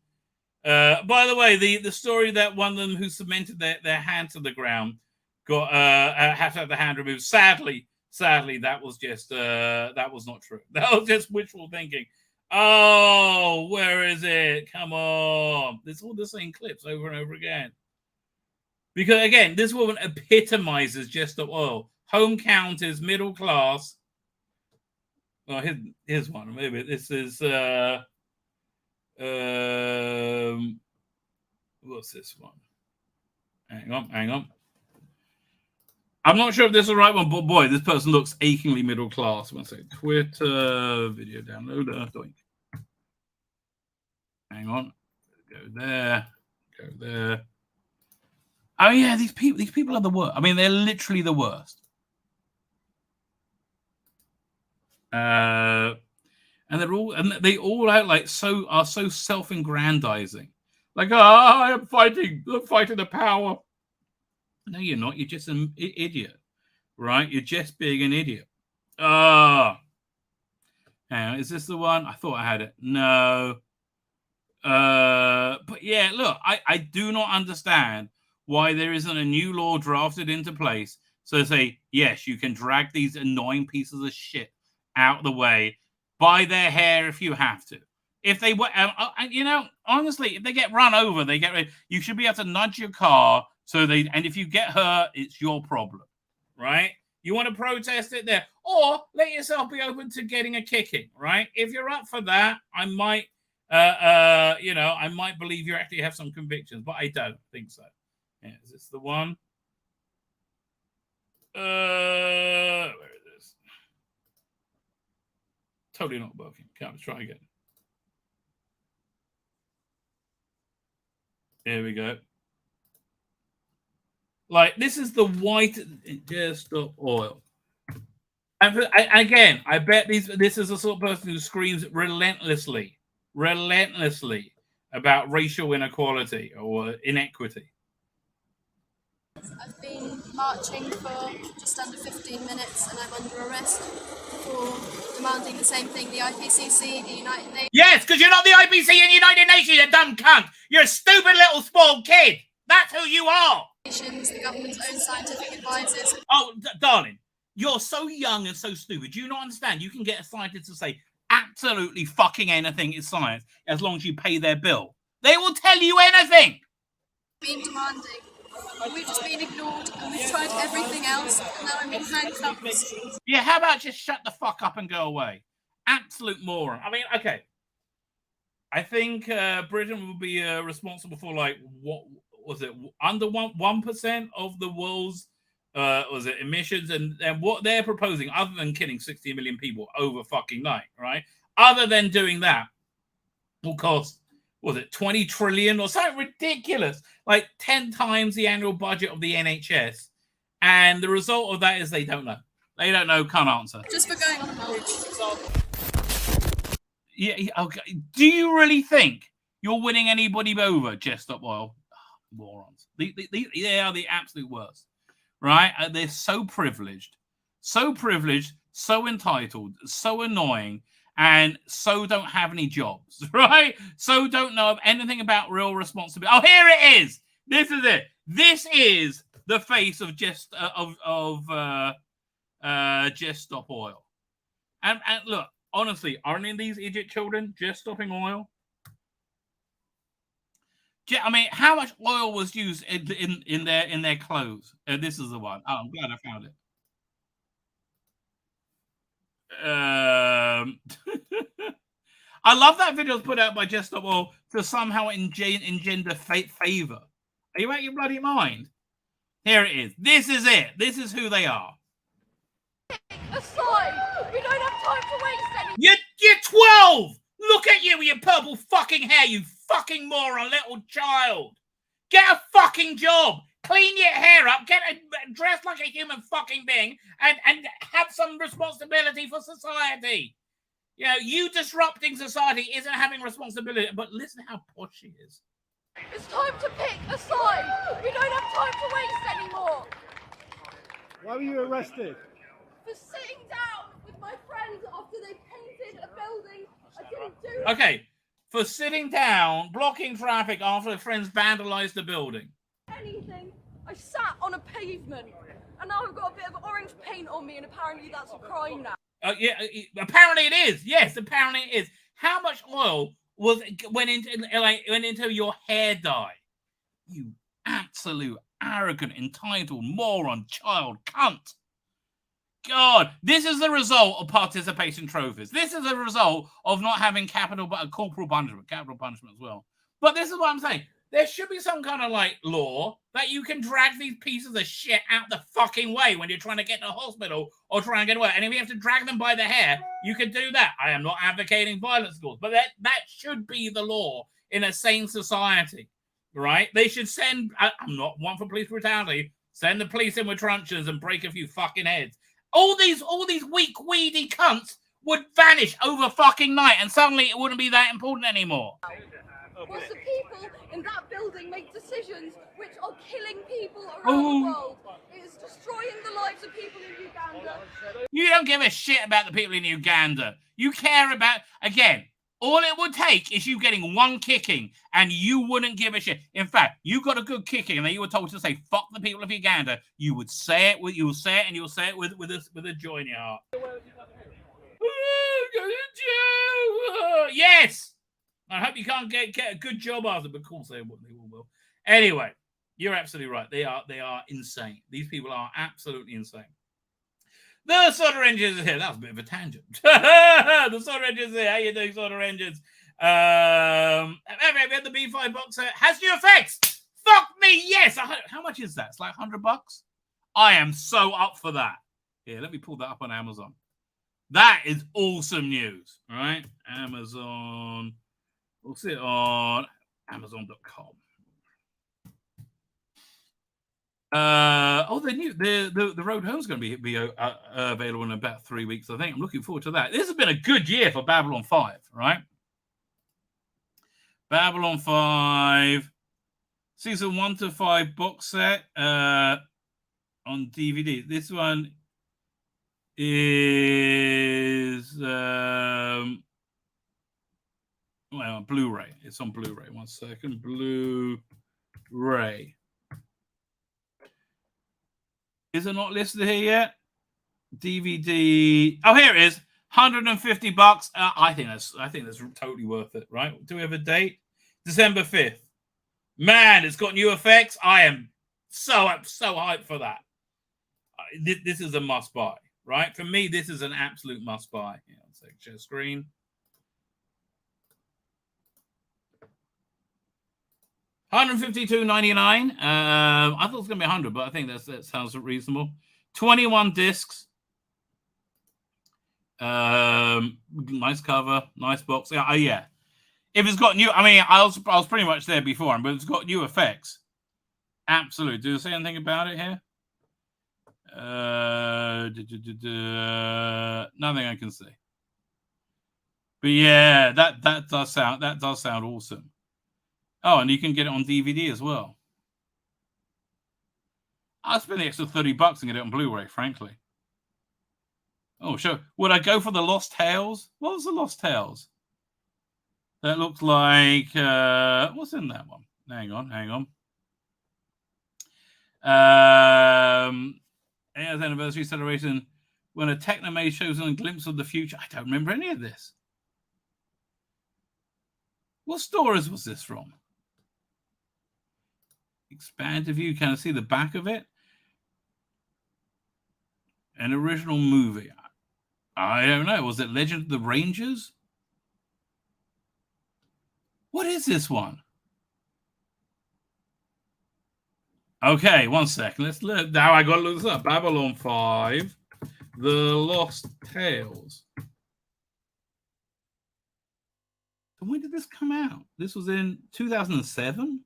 By the way, the story that one of them who cemented their hand to the ground got had to have the hand removed. Sadly, that was just that was not true. That was just wishful thinking. Oh, where is it? Come on. It's all the same clips over and over again. Because, again, this woman epitomizes just the oil. Home counters, middle class. Well, here's one. Maybe this is... what's this one? Hang on. I'm not sure if this is the right one, but boy, this person looks achingly middle class. One second. Twitter video downloader. Hang on. Go there. Oh yeah, these people are the worst. I mean, they're literally the worst. And they all out like are so self-aggrandizing. Like, I'm fighting the power. No, you're not. You're just an idiot, right? You're just being an idiot. Hang on, is this the one? I thought I had it. No. But yeah, look, I do not understand why there isn't a new law drafted into place. So say, yes, you can drag these annoying pieces of shit out of the way by their hair if you have to. If they were, honestly, if they get run over, you should be able to nudge your car and if you get hurt, it's your problem, right? You want to protest it there, or let yourself be open to getting a kicking, right? If you're up for that, I might, I might believe you actually have some convictions, but I don't think so. Yeah, is this the one? Where is this? Totally not working. Let's try again. Here we go. Like, this is the white just oil. And again, I bet this is the sort of person who screams relentlessly about racial inequality or inequity. I've been marching for just under 15 minutes and I'm under arrest for demanding the same thing, the IPCC, the United Nations. Yes, because you're not the IPCC and United Nations, you dumb cunt. You're a stupid little spoiled kid. That's who you are. The government's own scientific advisors. Oh, darling, you're so young and so stupid. Do you not understand? You can get a scientist to say absolutely fucking anything is science as long as you pay their bill. They will tell you anything. Been demanding. We've just been ignored and we've tried everything else and now I'm in handcuffs. Yeah, how about just shut the fuck up and go away? Absolute moron. I mean, okay. I think Britain will be responsible for like, what was it, under 1% of the world's emissions, and what they're proposing, other than killing 60 million people over fucking night, right? Other than doing that, will cost, was it 20 trillion or something ridiculous, like 10 times the annual budget of the NHS. And the result of that is they don't know. They don't know, can't answer. Just for going on a march. Yeah, okay. Do you really think you're winning anybody over, Just Stop Oil? Morons. They are the absolute worst, right? They're so privileged, so entitled, so annoying, and so don't have any jobs, right? So don't know anything about real responsibility. Oh, here it is. This is it. This is the face of Just Stop Oil. And look, honestly, are any of these idiot children just stopping oil? I mean, how much oil was used in their clothes? This is the one. Oh, I'm glad I found it. I love that video was put out by Just Stop Oil to somehow engender favor. Are you out of your bloody mind? Here it is. This is it. This is who they are. Aside, we don't have time to waste any. You're 12. Look at you with your purple fucking hair, you fucking moron, little child. Get a fucking job. Clean your hair up. Dress like a human fucking being, and have some responsibility for society. You know, you disrupting society isn't having responsibility. But listen how posh she is. It's time to pick a side. We don't have time to waste anymore. Why were you arrested? For sitting down with my friends. friends after they painted a building. I didn't do that. Okay, for sitting down, blocking traffic after their friends vandalised the building. Anything. I sat on a pavement, and now I've got a bit of orange paint on me, and apparently that's a crime now. Yeah, apparently it is. Yes, apparently it is. How much oil went into your hair dye? You absolute arrogant, entitled moron, child, cunt. God, this is the result of participation trophies. This is a result of not having corporal punishment as well. But this is what I'm saying. There should be some kind of law that you can drag these pieces of shit out the fucking way when you're trying to get to hospital or try and get away. And if you have to drag them by the hair, you can do that. I am not advocating violence laws, but that should be the law in a sane society, right? They should send. I'm not one for police brutality. Send the police in with truncheons and break a few fucking heads. All these weak, weedy cunts would vanish over fucking night, and suddenly it wouldn't be that important anymore. Was the people in that building make decisions which are killing people around the world? It is destroying the lives of people in Uganda. You don't give a shit about the people in Uganda. You care about, again, all it would take is you getting one kicking and you wouldn't give a shit. In fact, you got a good kicking and then you were told to say, fuck the people of Uganda. You would say it, you'll say it with a joy in your heart. Yes! I hope you can't get a good job after, but of course they will. Anyway, you're absolutely right. They are insane. These people are absolutely insane. The Soda Engines is here. That was a bit of a tangent. The Soda Engines is here. How you doing, Soda Engines? We had the B5 box set. Has new effects. Fuck me, yes. How much is that? It's like $100. I am so up for that. Here, let me pull that up on Amazon. That is awesome news. All right, Amazon. We'll see it on Amazon.com. The Road Home is going to be available in about 3 weeks. I think I'm looking forward to that. This has been a good year for Babylon 5, right? Babylon 5 season 1 to 5 box set on DVD. This one is Blu-ray. It's on Blu-ray. 1 second. Blu-ray. Is it not listed here yet? DVD. Oh, here it is. $150. I think that's totally worth it, right? Do we have a date? December 5th. Man, it's got new effects. I am so hyped for that. This is a must buy, right? For me, this is an absolute must buy. Yeah, let's share screen. $152.99. I thought it was going to be $100, but I think that sounds reasonable. 21 discs. Nice cover, nice box. Yeah. If it's got new, I was pretty much there before, but it's got new effects. Absolutely. Do you say anything about it here? Nothing I can see. But yeah, that does sound awesome. Oh, and you can get it on DVD as well. I'll spend the extra $30 and get it on Blu-ray, frankly. Oh, sure. Would I go for the Lost Tales? What was the Lost Tales? That looks like... what's in that one? Hang on. 8th anniversary celebration when a Technomade shows a glimpse of the future. I don't remember any of this. What stores was this from? Expand the view. Can I see the back of it? An original movie. I don't know. Was it Legend of the Rangers? What is this one? Okay, 1 second. Let's look. Now I got to look this up. Babylon 5, The Lost Tales. When did this come out? This was in 2007.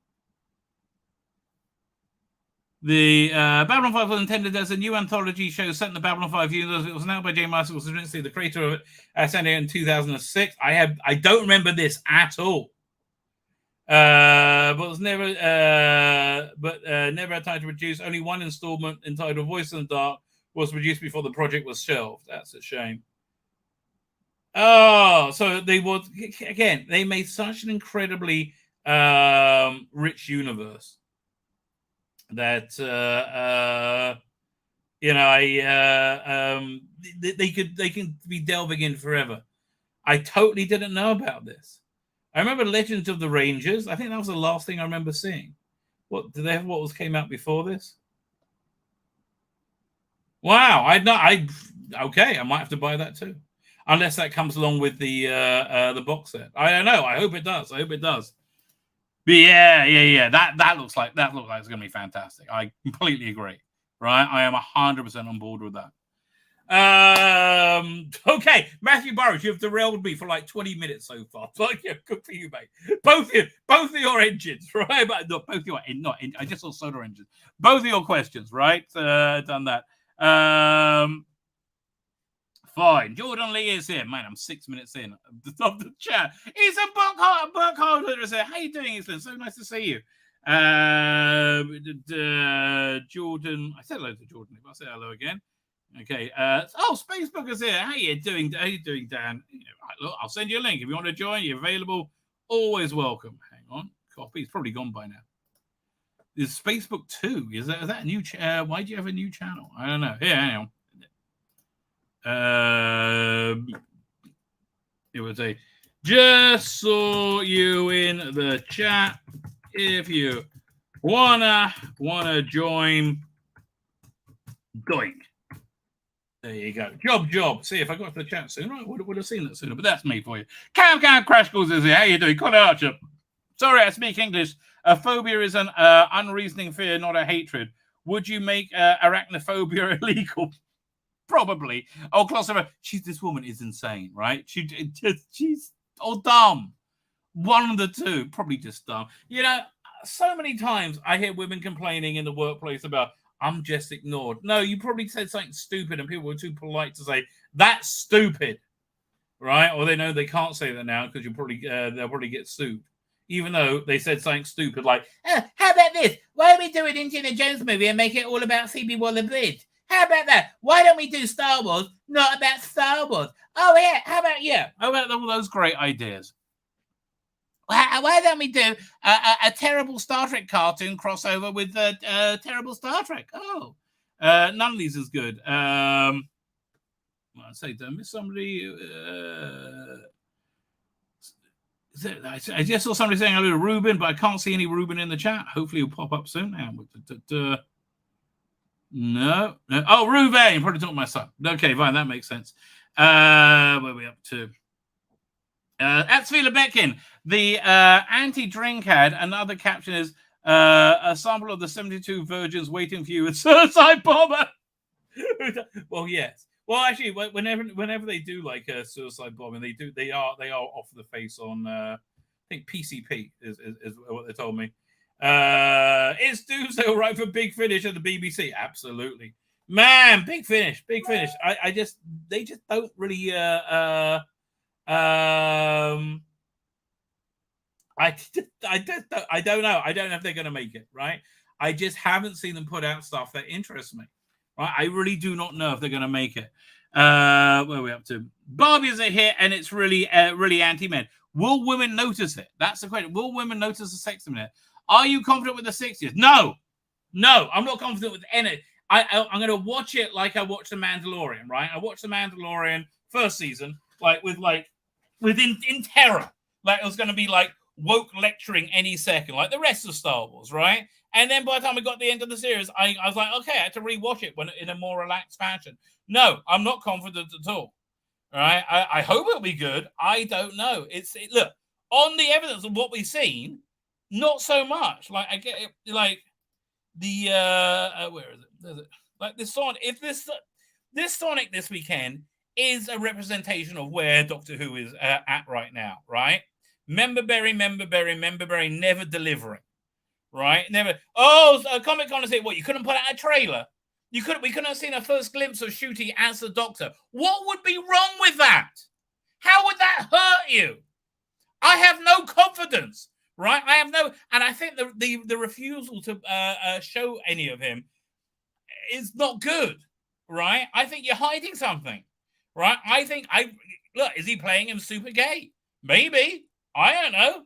The Babylon 5 was intended as a new anthology show set in the Babylon 5 universe. It was announced by J. Michael Straczynski, the creator of it, sent it in 2006. I don't remember this at all. But was never had time to produce. Only one installment entitled Voice in the Dark was produced before the project was shelved. That's a shame. Oh, so they would again. They made such an incredibly rich universe that they can be delving in forever. I totally didn't know about this. I remember Legends of the Rangers. I think that was the last thing I remember seeing. What did they have? What came out before this? Wow, okay. I might have to buy that too, unless that comes along with the box set. I don't know. I hope it does. But yeah. That looks like it's going to be fantastic. I completely agree. Right, I am 100% on board with that. Okay, Matthew Burrows, you've derailed me for like 20 minutes so far. Like, yeah, good for you, mate. Both of your engines, right? But no, both your I just saw soda engines. Both of your questions, right? Done that. Fine. Jordan Lee is here. Man, I'm 6 minutes in of the chat. It's a book holder. How you doing, Island? So nice to see you. Jordan. I said hello to Jordan. I'll say hello again. Okay. Spacebook is here. How you doing, Dan? Look, I'll send you a link if you want to join. You're available. Always welcome. Hang on. Copy. It's probably gone by now. Is Facebook 2? Is that a new? Why do you have a new channel? I don't know. Here, hang on. It was just saw you in the chat. If you wanna join, doink. There you go. Job. See, if I got to the chat sooner, I would have seen that sooner. But that's me for you. Cam Crash Course is here. How you doing? Connor Archer. Sorry, I speak English. A phobia is an unreasoning fear, not a hatred. Would you make arachnophobia illegal? Probably. Oh, claustrophobic. This woman is insane, right? She's dumb. One of the two. Probably just dumb. So many times I hear women complaining in the workplace about, I'm just ignored. No, you probably said something stupid and people were too polite to say, that's stupid, right? Or they know they can't say that now because they'll probably get sued. Even though they said something stupid like, how about this? Why don't we do an Indiana Jones movie and make it all about Phoebe Waller-Bridge? How about that? Why don't we do Star Wars, not about Star Wars? Oh, yeah. How about all those great ideas? Why don't we do a terrible Star Trek cartoon crossover with terrible Star Trek? Oh, none of these is good. I say, did I miss somebody? I just saw somebody saying hello to Ruben, but I can't see any Ruben in the chat. Hopefully he'll pop up soon. No. Oh, Ruben, you're probably talking to my son. Okay, fine, that makes sense. Where are we up to? At Tzvi Lebetkin, the anti-drink ad, another caption is a sample of the 72 virgins waiting for you with suicide bomber. Well, yes. Well, actually, whenever they do like a suicide bombing, they are off the face on I think PCP is what they told me. Is Doomsday all right for Big Finish at the BBC? Absolutely, man. Big Finish. They just don't really. I don't know. I don't know if they're going to make it. Right. I just haven't seen them put out stuff that interests me. Right. I really do not know if they're going to make it. Where are we up to? Barbie's a hit, and it's really anti-men. Will women notice it? That's the question. Will women notice the sex in it? Are you confident with the 60s? No, I'm not confident with any. I'm going to watch it like I watched The Mandalorian, right? I watched The Mandalorian first season, in terror. Like it was going to be like woke lecturing any second, like the rest of Star Wars, right? And then by the time we got to the end of the series, I was like, okay, I had to rewatch it in a more relaxed fashion. No, I'm not confident at all. All right? I hope it'll be good. I don't know. Look, on the evidence of what we've seen, not so much. Like I get it, like the where is it? There's it. Like this Sonic. If this Sonic this weekend is a representation of where Doctor Who is at right now, right? Member Berry, never delivering, right? Never. Oh, Comic Con say what? You couldn't put out a trailer. We couldn't have seen a first glimpse of Shooty as the Doctor. What would be wrong with that? How would that hurt you? I have no confidence. Right, I have no, and I think the refusal to show any of him is not good. Right, I think you're hiding something. Right, I think Look, is he playing him super gay? Maybe. I don't know.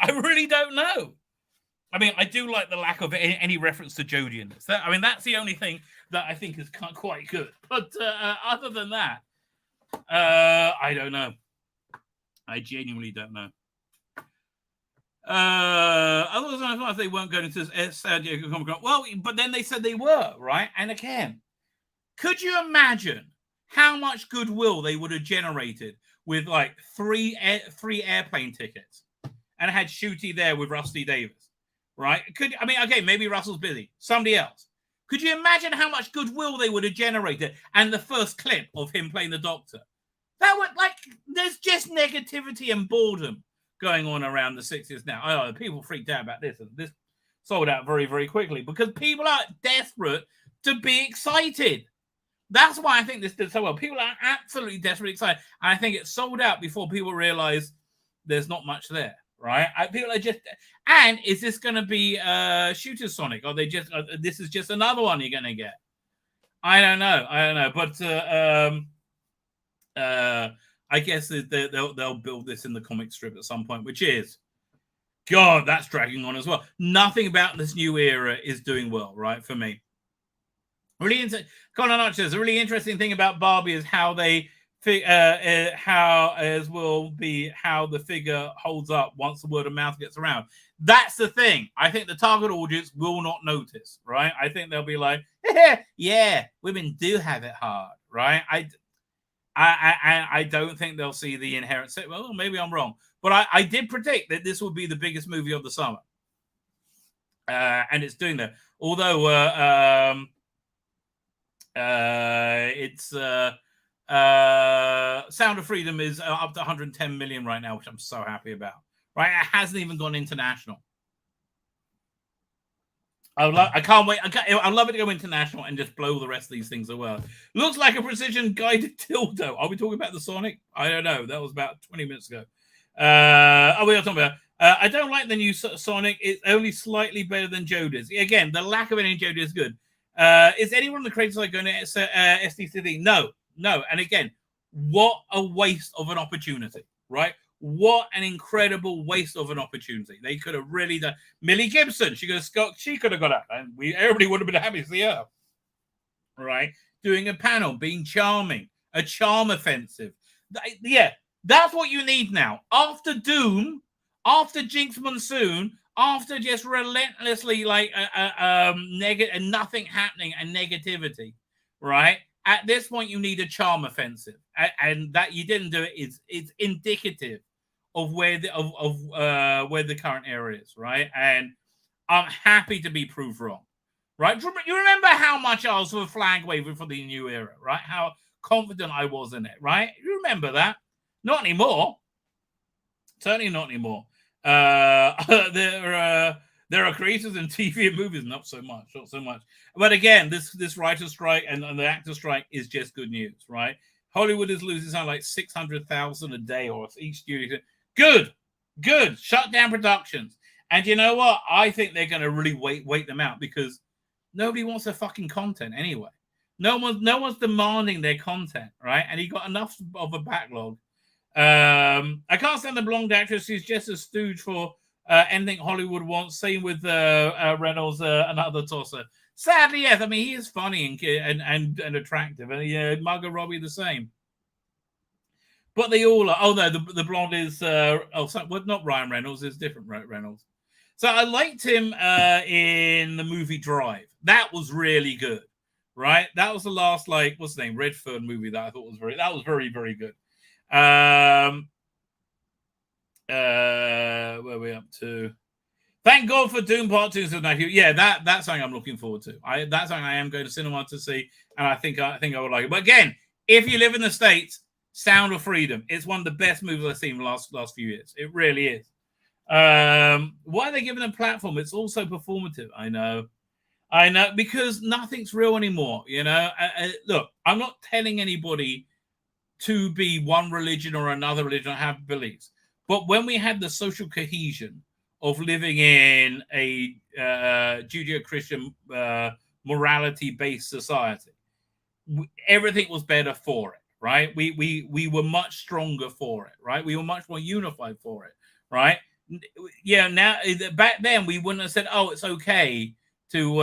I really don't know. I mean, I do like the lack of any reference to Jodie in this. I mean, that's the only thing that I think is quite good. But other than that, I don't know. I genuinely don't know. Otherwise, I thought they weren't going to San Diego Comic Con. Well, but then they said they were, right? And again, could you imagine how much goodwill they would have generated with like three airplane tickets and had Shooty there with Rusty Davis, right? Maybe Russell's busy. Somebody else. Could you imagine how much goodwill they would have generated? And the first clip of him playing the Doctor. That would, like, there's just negativity and boredom going on around the 60s now. Oh, people freaked out about this, and this sold out very, very quickly because people are desperate to be excited. That's why I think this did so well. People are absolutely desperately excited. And I think it sold out before people realize there's not much there, right? People are just... And is this going to be Shooter Sonic? Or they just... this is just another one you're going to get? I don't know. But I guess they'll build this in the comic strip at some point, which is... God, that's dragging on as well. Nothing about this new era is doing well, right, for me. Connor Notch says a really interesting thing about Barbie is how they how the figure holds up once the word of mouth gets around. That's the thing. I think the target audience will not notice, right? I think they'll be like, yeah, women do have it hard, right? I don't think they'll see the inherent. Well, maybe I'm wrong, but I did predict that this would be the biggest movie of the summer, and it's doing that. Although it's Sound of Freedom is up to 110 million right now, which I'm so happy about. Right, it hasn't even gone international. I can't wait. I'd love it to go international and just blow the rest of these things away. Looks like a precision guided dildo. Are we talking about the Sonic? I don't know. That was about 20 minutes ago. We are talking about. I don't like the new Sonic. It's only slightly better than Jodie's. Again, the lack of any Jodie is good. Is anyone in the creative side going to SDCC? No. And again, what a waste of an opportunity, right? What an incredible waste of an opportunity. They could have really done. Millie Gibson, she could have got out, and everybody would have been happy to see her, right? Doing a panel, being charming, a charm offensive. Yeah, that's what you need now. After Doom, after Jinx Monsoon, after just relentlessly negative and nothing happening and negativity, right? At this point, you need a charm offensive, and that you didn't do it. It's indicative of where the current era is, right? And I'm happy to be proved wrong, right? You remember how much I was for flag waving for the new era, right? How confident I was in it, right? You remember that? Not anymore. Certainly not anymore. There are creators in TV and movies, not so much. But again, this writer strike and the actor strike is just good news, right? Hollywood is losing something like 600,000 a day or each studio. Good. Shut down productions. And you know what? I think they're going to really wait them out because nobody wants their fucking content anyway. No one's demanding their content, right? And he got enough of a backlog. I can't stand the blonde actress. She's just a stooge for anything Hollywood wants. Same with Reynolds, another tosser. Sadly, yes. I mean, he is funny and attractive, and Margot Robbie the same. But they all are. Oh no, the blonde is. Not Ryan Reynolds. It's different Reynolds. So I liked him in the movie Drive. That was really good, right? That was the last what's the name, Redford movie that I thought was very, very good. Where are we up to? Thank God for Doom Part 2. Yeah, that's something I'm looking forward to. That's something I am going to cinema to see, and I think I would like it. But again, if you live in the States, Sound of Freedom. It's one of the best movies I've seen in the last few years. It really is. Why are they giving them a platform? It's also performative. I know, because nothing's real anymore. You know, look, I'm not telling anybody to be one religion or another religion or have beliefs. But when we had the social cohesion of living in a Judeo-Christian morality-based society, everything was better for it, right? We were much stronger for it, right? We were much more unified for it, right? Yeah, now back then we wouldn't have said, "Oh, it's okay to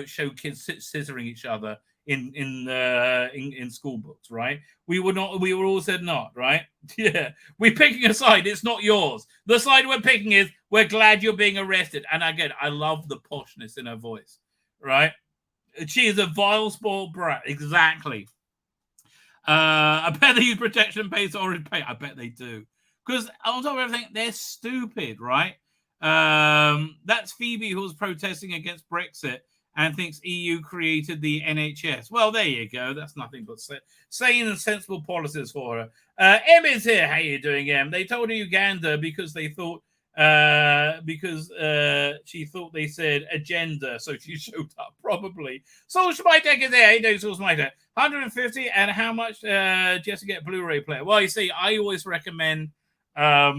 show kids scissoring each other in school books," right? We would not. We were all said not, right? Yeah, we're picking a side. It's not yours. The side we're picking is we're glad you're being arrested. And again, I love the poshness in her voice, right? She is a vile spoiled brat. Exactly. I bet they use protection based orange paint. I bet they do. Because on top of everything, they're stupid, right? That's Phoebe who's protesting against Brexit and thinks EU created the NHS. Well, there you go. That's nothing but sane and sensible policies for her. Em is here. How you doing, Em? They told her Uganda because they thought she thought they said agenda, so she showed up probably. Soul Schmeitek is there. Hey, no, Soul Schmeitek. 150, and how much just to get a Blu-ray player? Well, you see, I always recommend a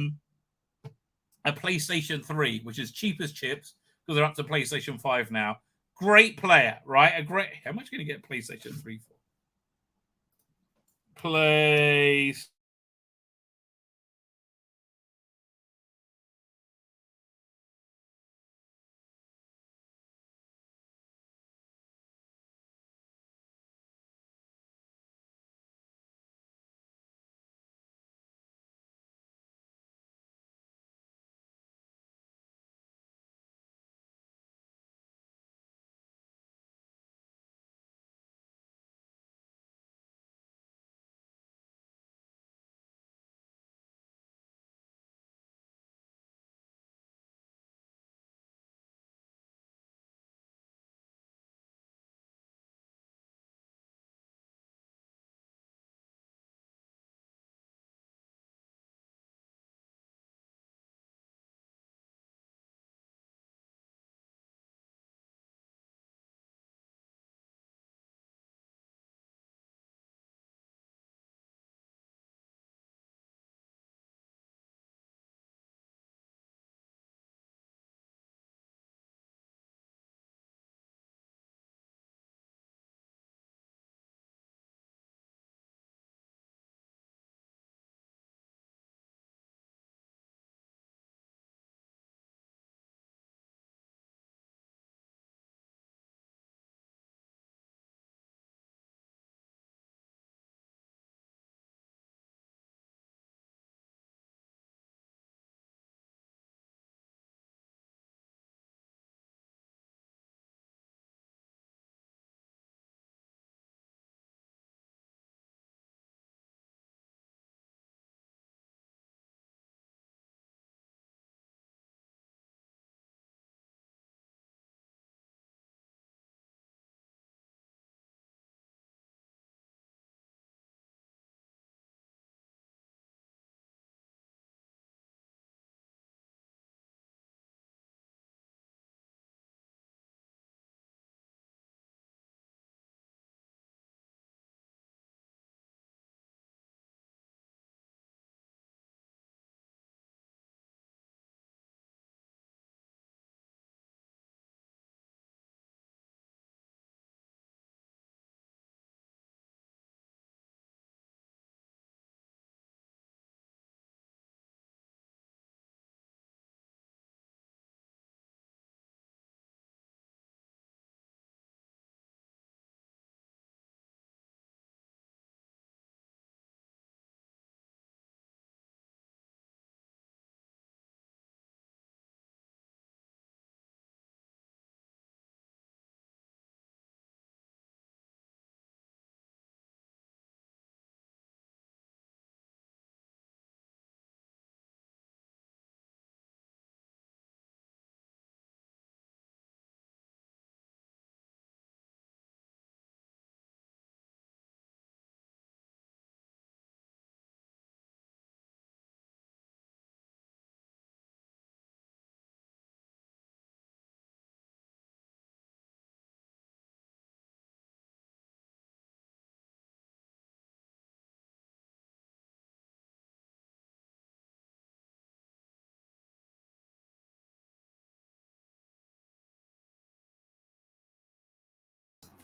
PlayStation 3, which is cheap as chips because they're up to PlayStation 5 now. Great player, right? How much can you get a PlayStation 3 for?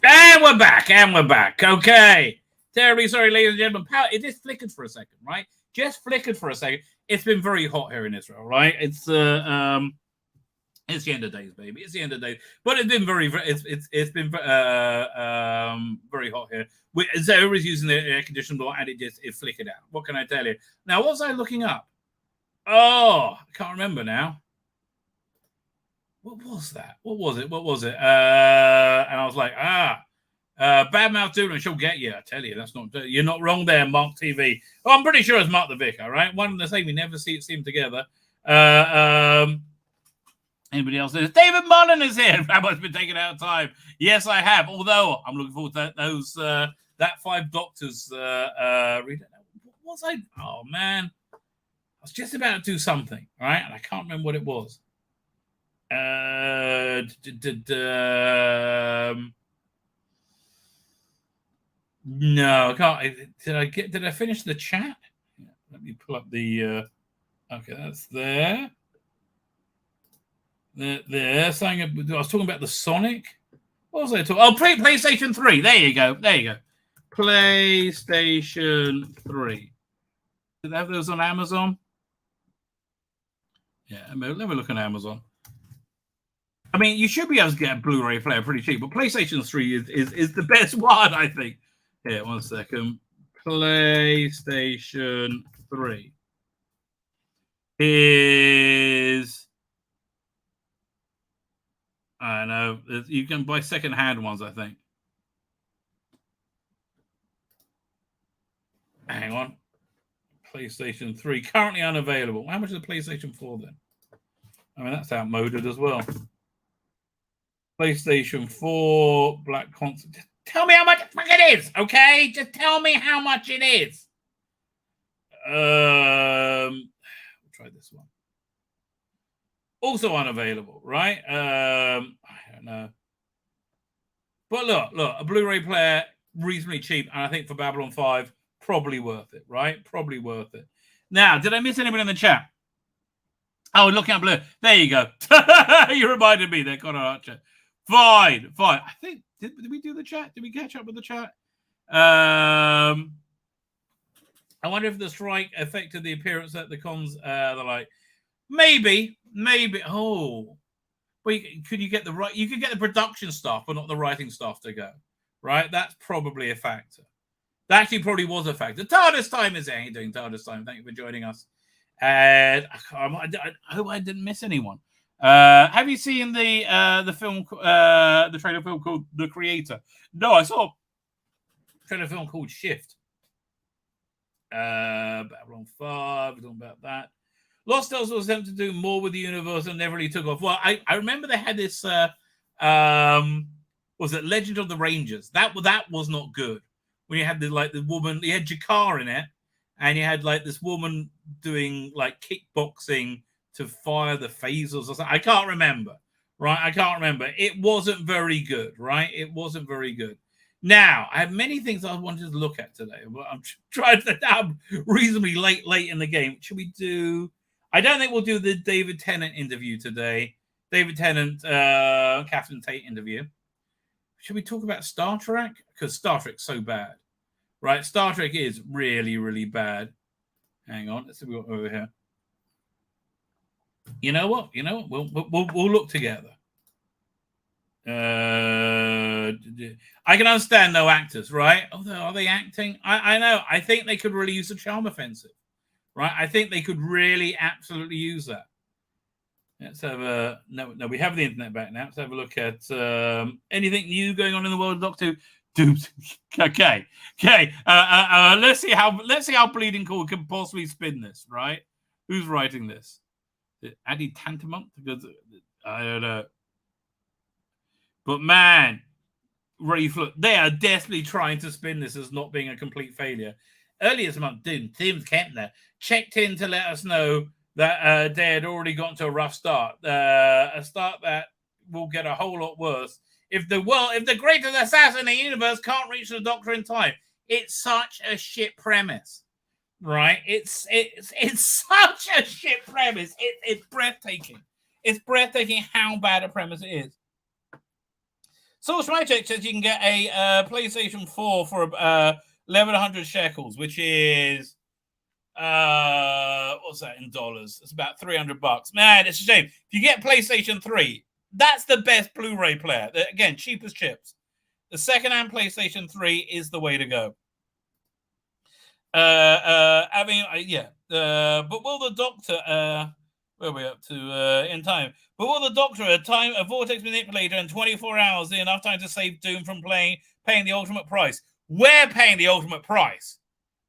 And we're back. Okay. Terribly sorry, ladies and gentlemen. It just flickered for a second, right? Just flickered for a second. It's been very hot here in Israel, right? It's the end of days, baby. It's the end of days. But it's been very been very hot here. So everybody's using the air conditioning door, and it flickered out. What can I tell you? Now, what was I looking up? Oh, I can't remember now. What was that? What was it? And I was like, badmouth Doodle, she'll get you. I tell you, you're not wrong there, Mark TV. Oh, I'm pretty sure it's Mark the Vicar, right? One of the same. We never see them together. Anybody else? David Mullen is here. Rabbi's been taken out of time. Yes, I have. Although I'm looking forward to that 5 Doctors read. What was I? Oh man, I was just about to do something, right? And I can't remember what it was. No, I can't. Did I finish the chat? Yeah, let me pull up the. Okay, that's there. There. Saying I was talking about the Sonic. What was I talking? Oh, PlayStation 3. There you go. PlayStation 3. Did they have those on Amazon? Yeah, let me look on Amazon. I mean, you should be able to get a Blu-ray player pretty cheap, but PlayStation 3 is the best one, I think. Here, 1 second. PlayStation 3 is... I know. You can buy second-hand ones, I think. Hang on. PlayStation 3, currently unavailable. How much is the PlayStation 4 then? I mean, that's outmoded as well. PlayStation 4, Black Console. Just tell me how much it is, okay? Just tell me how much it is. We'll try this one. Also unavailable, right? I don't know. But look, a Blu-ray player, reasonably cheap, and I think for Babylon 5, probably worth it, right? Probably worth it. Now, did I miss anybody in the chat? Oh, looking up blue. There you go. You reminded me there, Connor Archer. Fine. I think, did we do the chat? Did we catch up with the chat? I wonder if the strike affected the appearance at the cons. They're like, maybe. Oh, well, could you get you could get the production staff, but not the writing staff to go, right? That's probably a factor. That actually probably was a factor. TARDIS time is there. How you doing, TARDIS time? Thank you for joining us. And I hope I didn't miss anyone. Have you seen the film, the trailer film called The Creator? No, I saw a trailer film called Shift. Babylon 5, we're talking about that. Lost Tales was attempting to do more with the universe and never really took off. Well, I remember they had this, was it Legend of the Rangers? That was not good. When you had the woman, you had Jakar in it, and you had like this woman doing like kickboxing to fire the phasers or something. I can't remember, right? It wasn't very good, right? It wasn't very good. Now, I have many things I wanted to look at today, but I'm trying to now reasonably late in the game. Should we do... I don't think we'll do the David Tennant interview today. David Tennant, Catherine Tate interview. Should we talk about Star Trek? Because Star Trek's so bad, right? Star Trek is really, really bad. Hang on, let's see what we've got over here. You know what? We'll look together. I can understand no actors, right? Although, are they acting? I know. I think they could really use a charm offensive, right? I think they could really absolutely use that. Let's have a no. We have the internet back now. Let's have a look at anything new going on in the world of Doctor Who. Okay. Let's see how Bleeding Cool can possibly spin this. Right? Who's writing this? Addy Tantamont? Because I don't know. But man, they are desperately trying to spin this as not being a complete failure. Earlier this month, Tim Kentner checked in to let us know that they had already gotten to a rough start. A start that will get a whole lot worse if the greatest assassin in the universe can't reach the Doctor in time. It's such a shit premise, right? It's such a shit premise. It's breathtaking. It's breathtaking how bad a premise it is. Source My Check says you can get a PlayStation 4 for 1,100 shekels, which is what's that in dollars? It's about $300. Man, it's a shame. If you get PlayStation 3, that's the best Blu-ray player. Again, cheap as chips. The second-hand PlayStation 3 is the way to go. But will the Doctor where are we up to in time? But will the Doctor a vortex manipulator in 24 hours enough time to save Doom from paying the ultimate price? We're paying the ultimate price,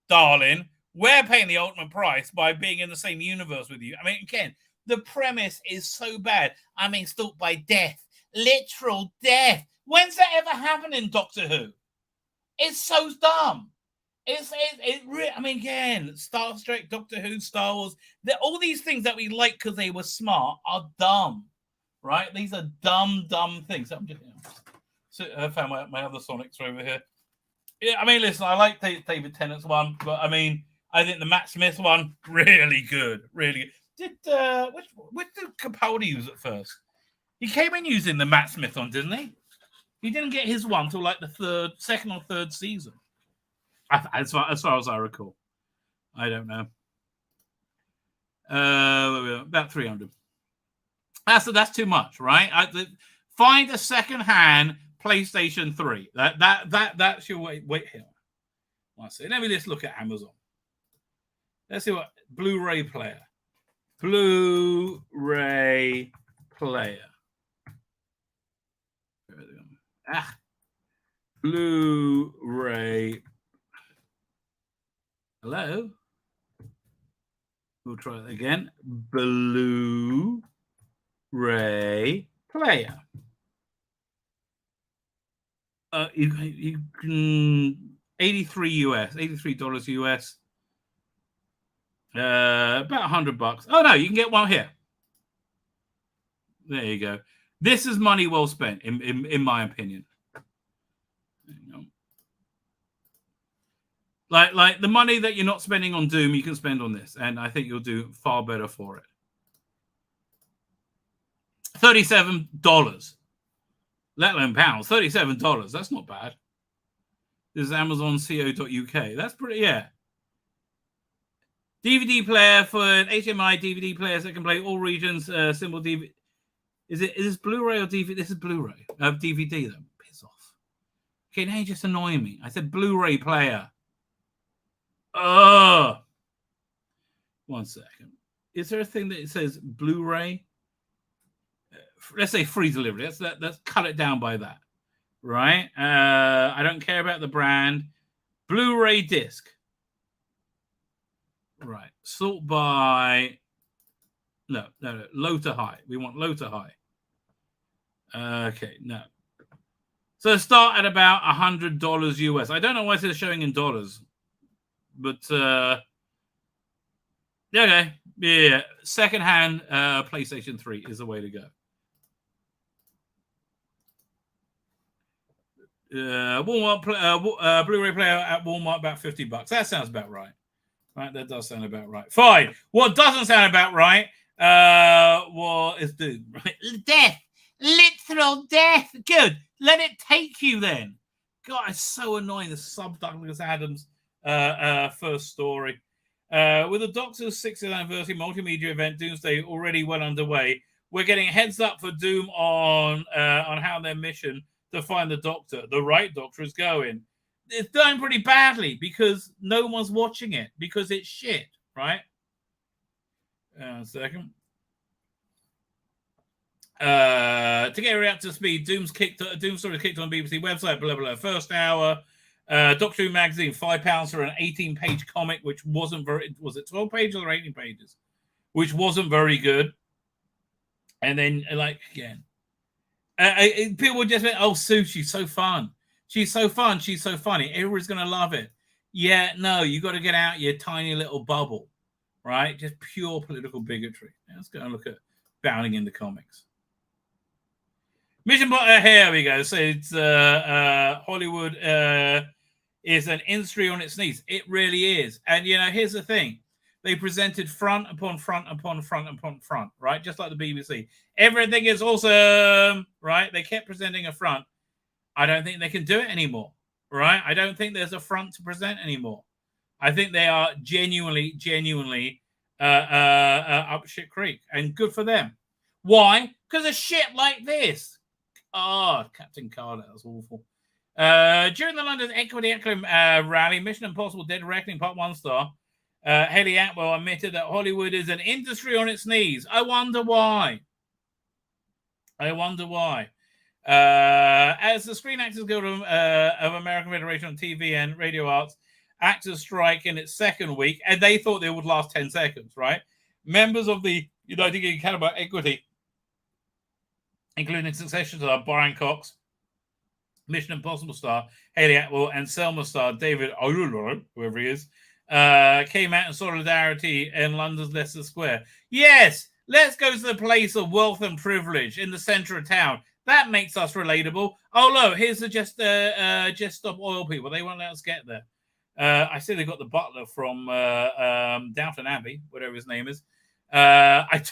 darling. We're paying the ultimate price by being in the same universe with you. I mean, again, the premise is so bad. I mean, stalked by death, literal death. When's that ever happened in Doctor Who? It's so dumb. I mean, again, Star Trek, Doctor Who, Star Wars, all these things that we like because they were smart are dumb, right? These are dumb things. I found my other Sonics are over here. Yeah, I mean, listen, I like David Tennant's one, but I mean, I think the Matt Smith one, really good, really good. Which did Capaldi use at first? He came in using the Matt Smith one, didn't he? He didn't get his one till like the second or third season. As far as I recall. I don't know. About 300. That's too much, right? Find a second-hand PlayStation 3. That's your wait here. Let's see. Let me just look at Amazon. Let's see what Blu-ray player. Blu-ray player. Blu-ray. Hello. We'll try it again. Blu-ray player. You can $83 US. About $100. Oh no, you can get one here. There you go. This is money well spent, in my opinion. There you go. Like the money that you're not spending on Doom, you can spend on this, and I think you'll do far better for it. $37, let alone pounds. $37. That's not bad. This is Amazon.co.uk. That's pretty, yeah. DVD player for an HDMI DVD players that can play all regions. Symbol DVD. Is this Blu-ray or DVD? This is Blu-ray. DVD though. Piss off. Okay, now you're just annoying me. I said Blu-ray player. Oh, 1 second. Is there a thing that it says Blu-ray? Let's say free delivery. Let's cut it down by that, right? I don't care about the brand. Blu-ray disc, right? Sort by no, low to high. We want low to high. Okay, no. So start at about $100 US. I don't know why it's showing in dollars. But okay, yeah. Second-hand PlayStation 3 is the way to go. Walmart Blu-ray player at Walmart about $50. That sounds about right. Right, that does sound about right. Fine. What doesn't sound about right? Is Doom. Right, death, literal death. Good. Let it take you then. God, it's so annoying. The sub Douglas Adams. First story. With the Doctor's 60th anniversary multimedia event Doomsday already well underway, we're getting a heads up for Doom on how their mission to find the Doctor, the right Doctor, is going. It's going pretty badly because no one's watching it because it's shit, right? A second. To get her up to speed, Doom story kicked on BBC website, blah blah. First hour. Doctor Who magazine, £5 for an 18-page comic, which wasn't very. Was it 12 pages or 18 pages? Which wasn't very good. And then, like again, people just went, "Oh, Sue, she's so fun. She's so fun. She's so funny. Everyone's gonna love it." Yeah, no, you got to get out your tiny little bubble, right? Just pure political bigotry. Now, let's go and look at Bounding in the comics. Mission here we go. So it's Hollywood is an industry on its knees. It really is. And you know, here's the thing: they presented front upon front upon front upon front, right? Just like the BBC. Everything is awesome, right? They kept presenting a front. I don't think they can do it anymore, right? I don't think there's a front to present anymore. I think they are genuinely up shit creek, and good for them. Why? Because of shit like this. Oh, Captain Carter, that was awful. During the London Equity rally, Mission Impossible Dead Reckoning Part 1 star, Haley Atwell admitted that Hollywood is an industry on its knees. I wonder why. As the Screen Actors Guild of American Federation on TV and Radio Arts actors strike in its second week, and they thought they would last 10 seconds, right? Members of the United Academy of Equity, including Succession star Brian Cox, Mission Impossible star Haley Atwell, and Selma star David Oyelowo, whoever he is, came out in solidarity in London's Leicester Square. Yes, let's go to the place of wealth and privilege in the centre of town. That makes us relatable. Oh, look, here's the Just Stop Oil people. They won't let us get there. I see they got the butler from Downton Abbey, whatever his name is. I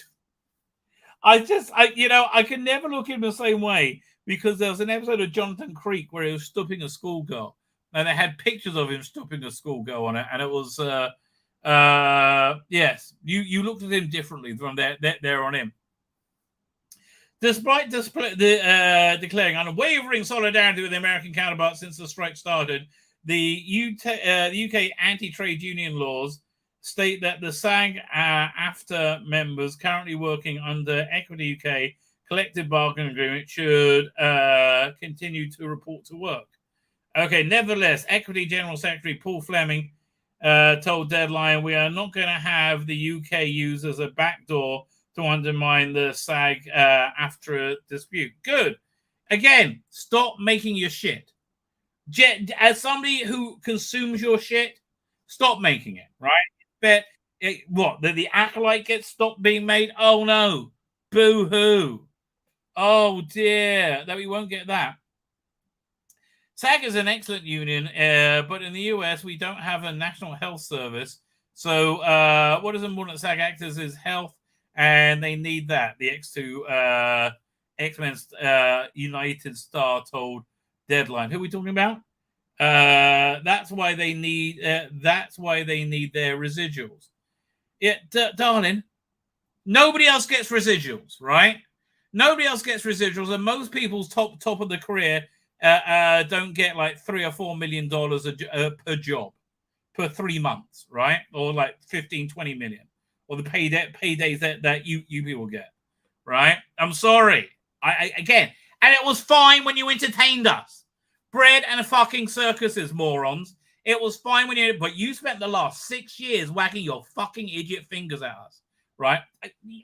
can never look at him the same way, because there was an episode of Jonathan Creek where he was stopping a schoolgirl, and they had pictures of him stopping a schoolgirl on it, and it was yes, you looked at him differently from there on him. Despite declaring unwavering solidarity with the American counterparts since the strike started, the UK anti-trade union laws state that the SAG-AFTRA members currently working under Equity UK collective bargaining agreement should continue to report to work. Okay, nevertheless, Equity General Secretary Paul Fleming told Deadline, we are not going to have the UK use as a backdoor to undermine the SAG-AFTRA dispute. Good. Again, stop making your shit. As somebody who consumes your shit, stop making it, right? But that the Acolyte gets stopped being made? Oh, no. Boo-hoo. Oh, dear. That we won't get that. SAG is an excellent union, but in the US, we don't have a national health service. So what is important at SAG actors is health, and they need that. The X-Men United Star told Deadline. Who are we talking about? That's why they need their residuals. Yeah, darling. Nobody else gets residuals, right? Nobody else gets residuals, and most people's top of the career don't get like $3 or $4 million per job per 3 months, right? Or like 15-20 million, or the paydays that you people get, right? I'm sorry. I again, and it was fine when you entertained us. Bread and fucking circuses, morons. It was fine when but you spent the last 6 years wagging your fucking idiot fingers at us, right?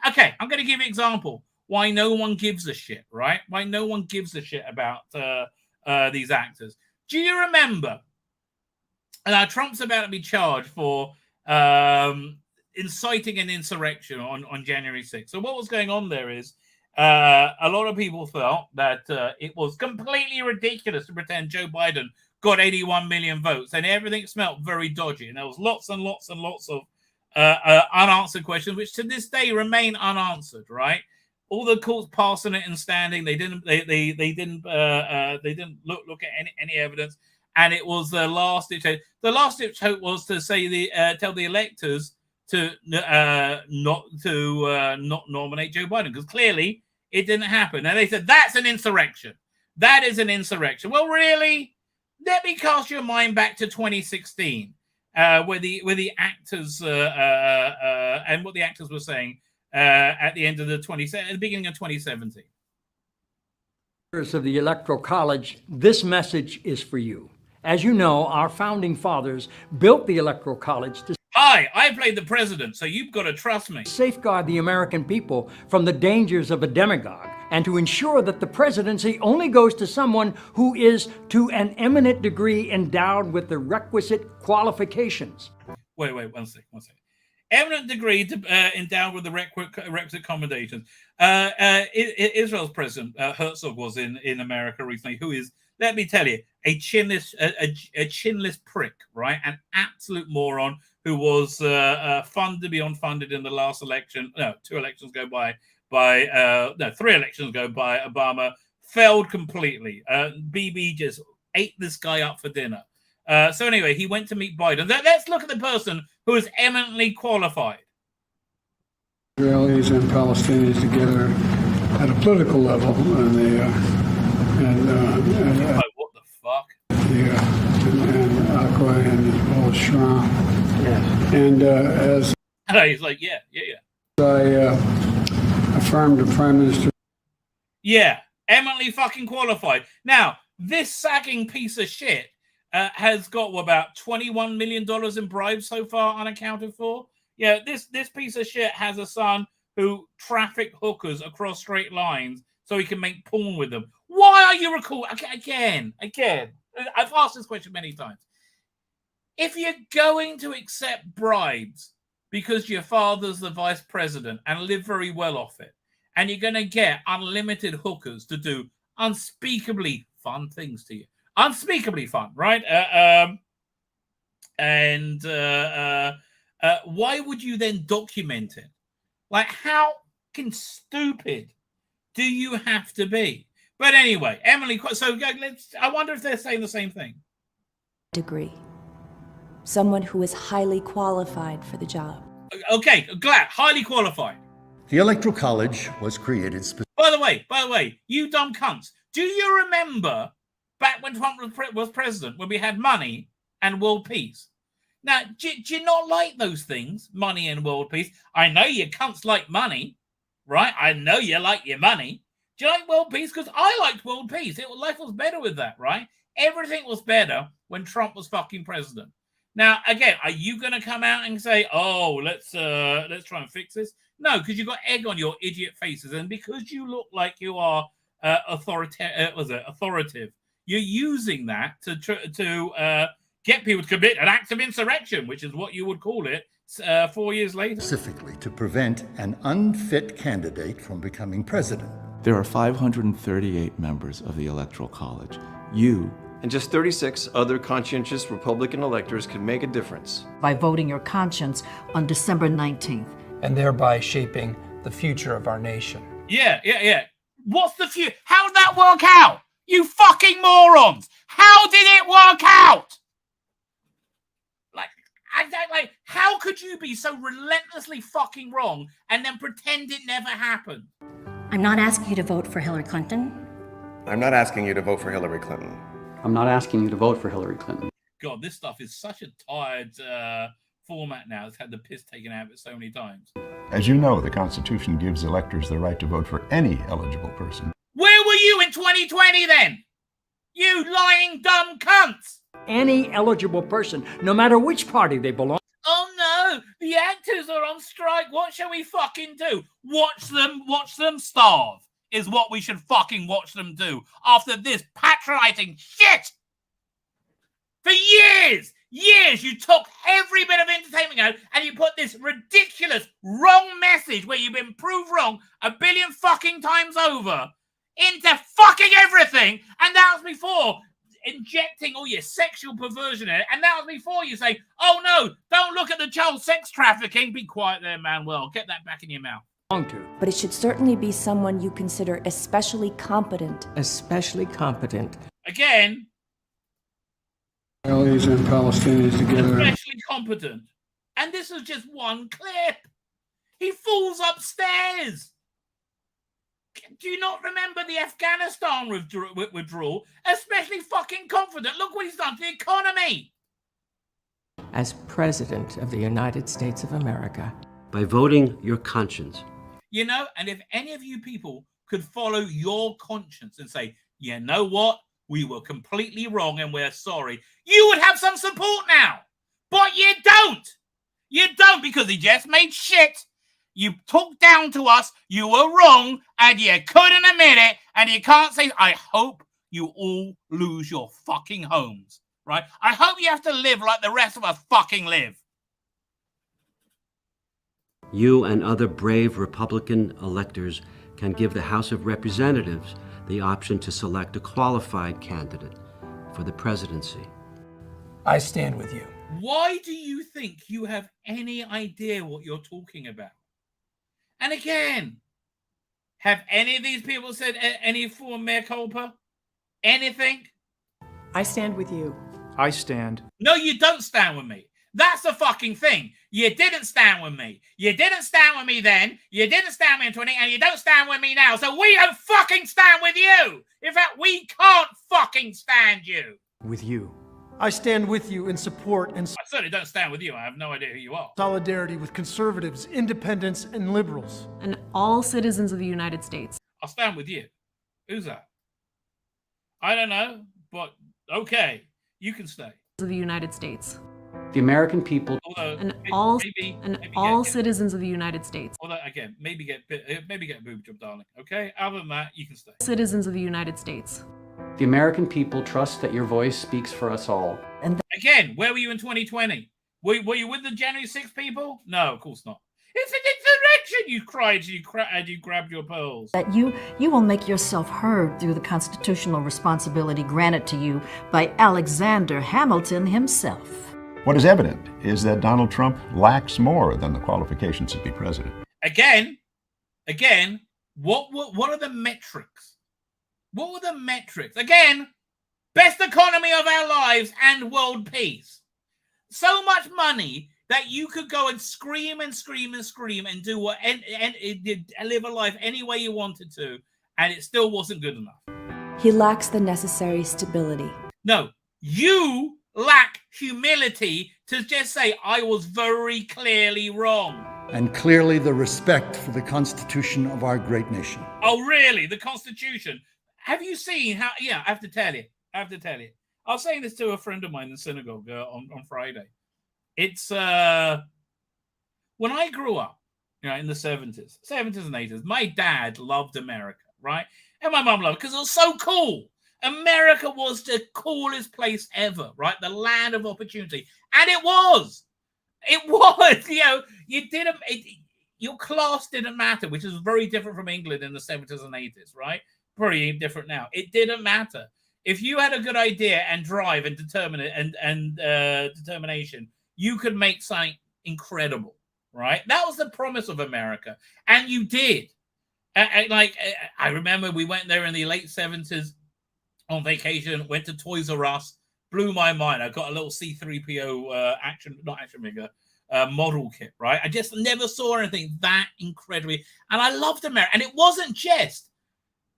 Okay, I'm going to give you an example why no one gives a shit, right? Why no one gives a shit about these actors. Do you remember? Trump's about to be charged for inciting an insurrection on January 6th. So what was going on there is a lot of people felt that it was completely ridiculous to pretend Joe Biden got 81 million votes, and everything smelled very dodgy. And there was lots and lots and lots of unanswered questions, which to this day remain unanswered. Right? All the courts passing it and standing. They didn't look at any evidence, and it was the last ditch hope. The last ditch hope was to say tell the electors to not nominate Joe Biden, because clearly it didn't happen. And they said that's an insurrection. That is an insurrection. Well, really, let me cast your mind back to 2016, where the actors and what the actors were saying at the end of at the beginning of 2017. Of the Electoral College, this message is for you. As you know, our founding fathers built the Electoral College to Hi, I played the president, so you've got to trust me. Safeguard the American people from the dangers of a demagogue, and to ensure that the presidency only goes to someone who is to an eminent degree endowed with the requisite qualifications. Wait, one second. Eminent degree endowed with the requisite accommodations. Israel's president, Herzog, was in America recently, who is, let me tell you, a chinless prick, right? An absolute moron who was funded beyond funded in the last election. No, 2 elections go by 3 elections go by. Obama failed completely. BB just ate this guy up for dinner. So anyway, he went to meet Biden. Let's look at the person who is eminently qualified. Israelis and Palestinians together at a political level, and what the fuck? And Aqua and Paul Schramm. Yes. And as He's like, yeah. I affirmed the Prime Minister. Yeah, eminently fucking qualified. Now, this sagging piece of shit has got about $21 million in bribes so far, unaccounted for. Yeah, this piece of shit has a son who traffic hookers across straight lines so he can make porn with them. Why are you recording? Again, I've asked this question many times. If you're going to accept bribes because your father's the vice president and live very well off it, and you're going to get unlimited hookers to do unspeakably fun things to you. Unspeakably fun, right? Why would you then document it? Like, how fucking stupid do you have to be? But anyway, Emily, so I wonder if they're saying the same thing. Degree. Someone who is highly qualified for the job. Okay, glad. Highly qualified. The Electoral College was created By the way, you dumb cunts. Do you remember back when Trump was president, when we had money and world peace? Now, do you not like those things, money and world peace? I know you cunts like money, right? I know you like your money. Do you like world peace? Because I liked world peace. Life was better with that, right? Everything was better when Trump was fucking president. Now, again, are you going to come out and say, "Oh, let's try and fix this"? No, because you've got egg on your idiot faces, and because you look like you are authoritative, you're using that to get people to commit an act of insurrection, which is what you would call it 4 years later. specifically to prevent an unfit candidate from becoming president. There are 538 members of the Electoral College. You and just 36 other conscientious Republican electors can make a difference. By voting your conscience on December 19th. And thereby shaping the future of our nation. Yeah. What's the future? How did that work out? You fucking morons! How did it work out? Like, how could you be so relentlessly fucking wrong and then pretend it never happened? I'm not asking you to vote for Hillary Clinton. I'm not asking you to vote for Hillary Clinton. I'm not asking you to vote for Hillary Clinton. God, this stuff is such a tired format now. It's had the piss taken out of it so many times. As you know, the Constitution gives electors the right to vote for any eligible person. Where were you in 2020 then? You lying dumb cunts! Any eligible person, no matter which party they belong. Oh no, the actors are on strike. What shall we fucking do? Watch them starve is what we should fucking watch them do after this patronizing shit. For years, you took every bit of entertainment out and you put this ridiculous wrong message where you've been proved wrong a billion fucking times over into fucking everything. And that was before injecting all your sexual perversion in it. And that was before you say, "Oh no, don't look at the child sex trafficking." Be quiet there, Manuel. Get that back in your mouth. But it should certainly be someone you consider especially competent. Especially competent. Again. Israelis and Palestinians together. Especially competent. And this is just one clip. He falls upstairs. Do you not remember the Afghanistan withdrawal? Especially fucking confident. Look what he's done to the economy. As President of the United States of America. By voting your conscience. You know, and if any of you people could follow your conscience and say, "You know what? We were completely wrong and we're sorry," you would have some support now. But you don't. You don't, because he just made shit. You talked down to us, you were wrong, and you couldn't admit it, and you can't say, "I hope you all lose your fucking homes," right? I hope you have to live like the rest of us fucking live. You and other brave Republican electors can give the House of Representatives the option to select a qualified candidate for the presidency. I stand with you. Why do you think you have any idea what you're talking about? And again, have any of these people said any form of mea culpa? Anything? I stand with you. I stand. No, you don't stand with me. That's the fucking thing. You didn't stand with me. You didn't stand with me then. You didn't stand with me in 20, and you don't stand with me now. So we don't fucking stand with you. In fact, we can't fucking stand you. With you. I stand with you in support and I certainly don't stand with you. I have no idea who you are. solidarity with conservatives, independents, and liberals. And all citizens of the United States. I'll stand with you. Who's that? I don't know, but okay, you can stay. Of the United States. The American people. Although, And maybe all citizens of the United States. Although again, maybe get a boob job, darling. Okay. Other than that, you can stay. Citizens of the United States. The American people trust that your voice speaks for us all. And again, where were you in 2020? Were you with the January 6th people? No, of course not. It's an insurrection! You cried and you grabbed your pearls. That you will make yourself heard through the constitutional responsibility granted to you by Alexander Hamilton himself. What is evident is that Donald Trump lacks more than the qualifications to be president. Again, what are the metrics? What were the metrics? Again, best economy of our lives and world peace. So much money that you could go and scream and scream and scream and do what and live a life any way you wanted to, and it still wasn't good enough. He lacks the necessary stability. No, you lack humility to just say, I was very clearly wrong. And clearly the respect for the Constitution of our great nation. Oh, really? The Constitution? Have you seen how... Yeah, I have to tell you. I was saying this to a friend of mine in the synagogue on Friday. It's... when I grew up, in the 70s and 80s, my dad loved America, right? And my mum loved it because it was so cool. America was the coolest place ever, right? The land of opportunity. And it was. It was. Your class didn't matter, which is very different from England in the 70s and 80s, right? Very different now. It didn't matter. If you had a good idea and drive and determination, you could make something incredible, right? That was the promise of America. And you did. I remember we went there in the late 70s on vacation, went to Toys R Us, blew my mind. I got a little C-3PO model kit, right? I just never saw anything that incredibly. And I loved America. And it wasn't just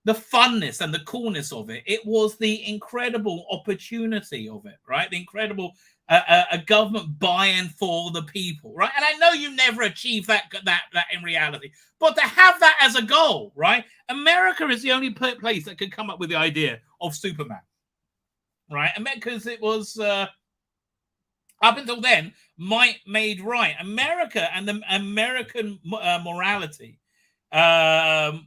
the funness and the coolness of it. It was the incredible opportunity of it, right? The incredible a government buy-in for the people, right? And I know you never achieve that in reality, but to have that as a goal, right? America is the only place that could come up with the idea of Superman, right? And because it was up until then might made right. America and the American morality had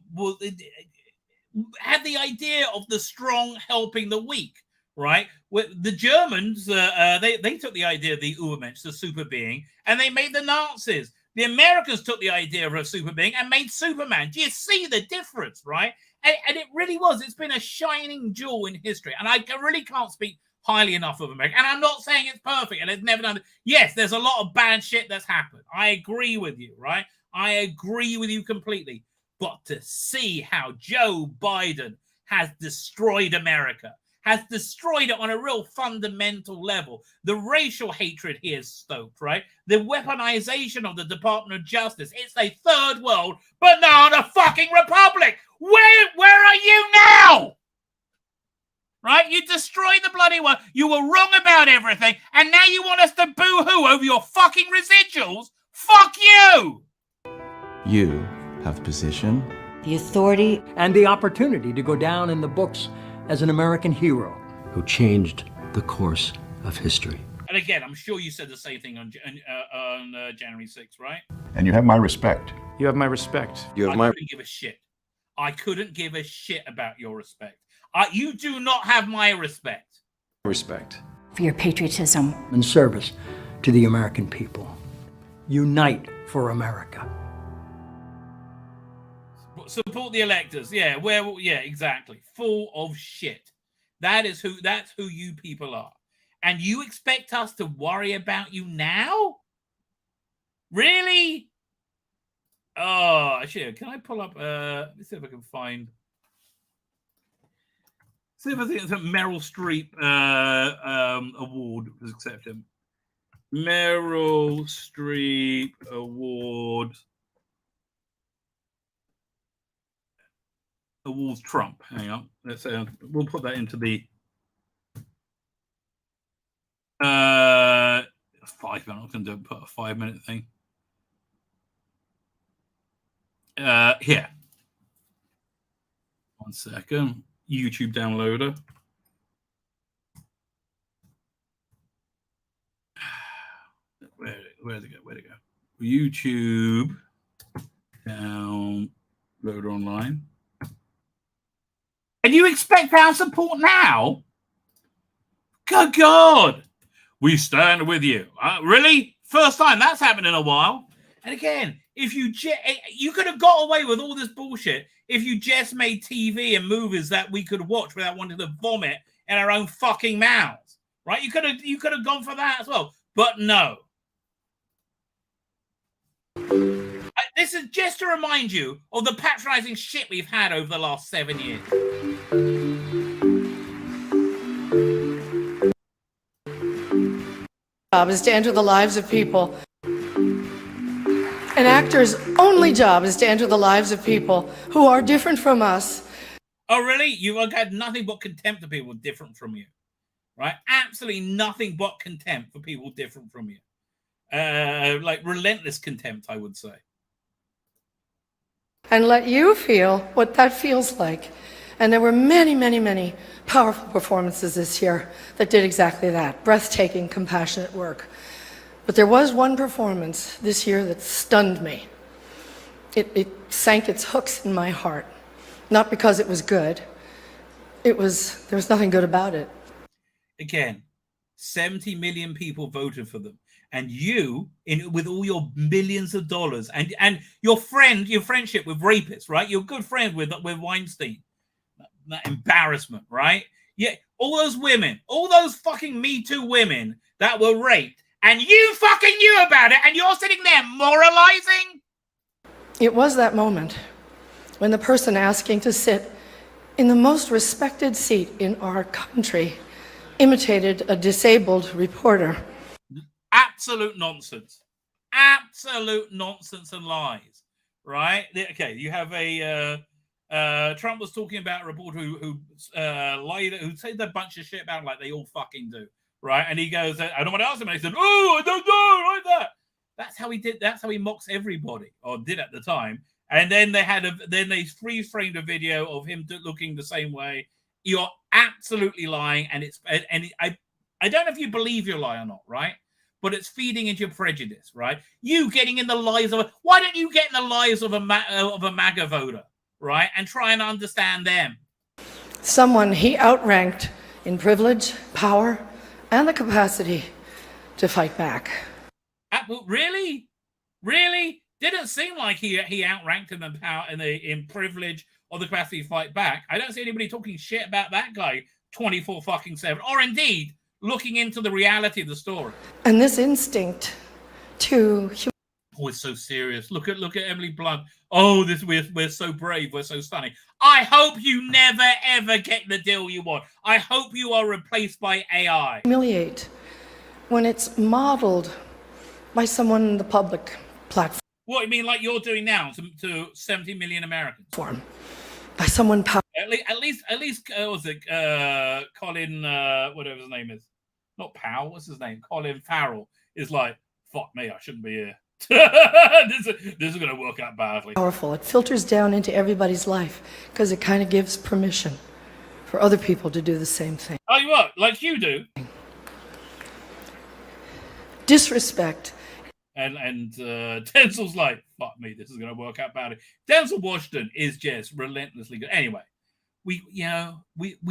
the idea of the strong helping the weak. Right, with the Germans, they took the idea of the Übermensch, the super being, and they made the Nazis. The Americans took the idea of a super being and made Superman. Do you see the difference, right? And it really was. It's been a shining jewel in history, and I really can't speak highly enough of America. And I'm not saying it's perfect, and it's never done. Yes, there's a lot of bad shit that's happened. I agree with you, right? I agree with you completely. But to see how Joe Biden has destroyed America, has destroyed it on a real fundamental level. The racial hatred he has stoked, right? The weaponization of the Department of Justice. It's a third world banana fucking republic. Where are you now? Right? You destroyed the bloody world. You were wrong about everything. And now you want us to boo-hoo over your fucking residuals? Fuck you! You have position, the authority, and the opportunity to go down in the books as an American hero who changed the course of history. And again, I'm sure you said the same thing on January 6th, right? And you have my respect. You have my respect. You have I couldn't give a shit. I couldn't give a shit about your respect. You do not have my respect. Respect. For your patriotism. And service to the American people. Unite for America. Support the electors. Yeah, exactly. Full of shit. That's who you people are. And you expect us to worry about you now? Really? Oh, shit. Can I pull up let's see if I can find See if I think it's a Meryl Streep award was accepted. Meryl Streep award. Awards Trump. Hang on. Let's we'll put that into the 5 minutes. I'm going to put a 5-minute thing. Here. 1 second. YouTube downloader. Where'd it go? YouTube downloader online. And you expect our support now? Good God. We stand with you. Really? First time that's happened in a while. And again, if you could have got away with all this bullshit if you just made TV and movies that we could watch without wanting to vomit in our own fucking mouths, right? You could have gone for that as well, but no. This is just to remind you of the patronizing shit we've had over the last 7 years. Job is to enter the lives of people. An actor's only job is to enter the lives of people who are different from us. Oh, really? You had nothing but contempt for people different from you, right? Absolutely nothing but contempt for people different from you. Like relentless contempt, I would say. And let you feel what that feels like. And there were many, many, many powerful performances this year that did exactly that. Breathtaking, compassionate work. But there was one performance this year that stunned me. It sank its hooks in my heart. Not because it was good. There was nothing good about it. Again, 70 million people voted for them. And you, with all your millions of dollars and your friendship with rapists, right? You're good friends with Weinstein. That embarrassment, right? Yeah, all those women, all those fucking Me Too women that were raped, and you fucking knew about it, and you're sitting there moralizing? It was that moment when the person asking to sit in the most respected seat in our country imitated a disabled reporter. Absolute nonsense. Absolute nonsense and lies, right? Okay, you have a... Trump was talking about a reporter who lied, who said a bunch of shit about him like they all fucking do, right? And he goes, I don't want to ask him. And he said, oh, I don't know, like that. That's how he did. That's how he mocks everybody, or did at the time. And then they freeze framed a video of him looking the same way. You're absolutely lying, and I don't know if you believe you're lying or not, right? But it's feeding into your prejudice, right? You getting in the lives of why don't you get in the lives of a MAGA voter? Right, and try and understand them. Someone he outranked in privilege, power, and the capacity to fight back. Really? Really? Didn't seem like he outranked him in power, in privilege, or the capacity to fight back. I don't see anybody talking shit about that guy 24/7, or indeed looking into the reality of the story. And this instinct to. Oh, it's so serious. Look at Emily Blunt. Oh, we're so brave. We're so stunning. I hope you never, ever get the deal you want. I hope you are replaced by AI. Humiliate when it's modeled by someone in the public platform. What, you mean like you're doing now to 70 million Americans? By someone powerful. At least, was it Colin, whatever his name is. Not Powell, what's his name? Colin Farrell is like, fuck me, I shouldn't be here. this is going to work out badly. Powerful. It filters down into everybody's life because it kind of gives permission for other people to do the same thing. Oh, you what? Like you do? Disrespect. And Denzel's like, fuck me, this is going to work out badly. Denzel Washington is just relentlessly good. Anyway, we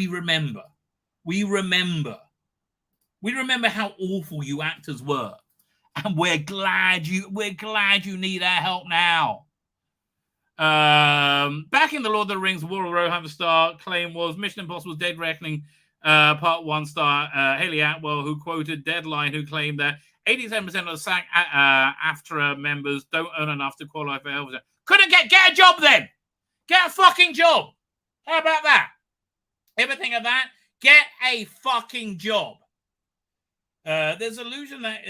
remember. We remember how awful you actors were. And we're glad you need our help now. Back in the Lord of the Rings, War of the Rohan star claim was Mission Impossible Dead Reckoning Part 1 star Haley Atwell, who quoted Deadline, who claimed that 87% of the SAG AFTRA members don't earn enough to qualify for health. Couldn't get a job then. Get a fucking job. How about that? Ever think of that? Get a fucking job. There's an illusion that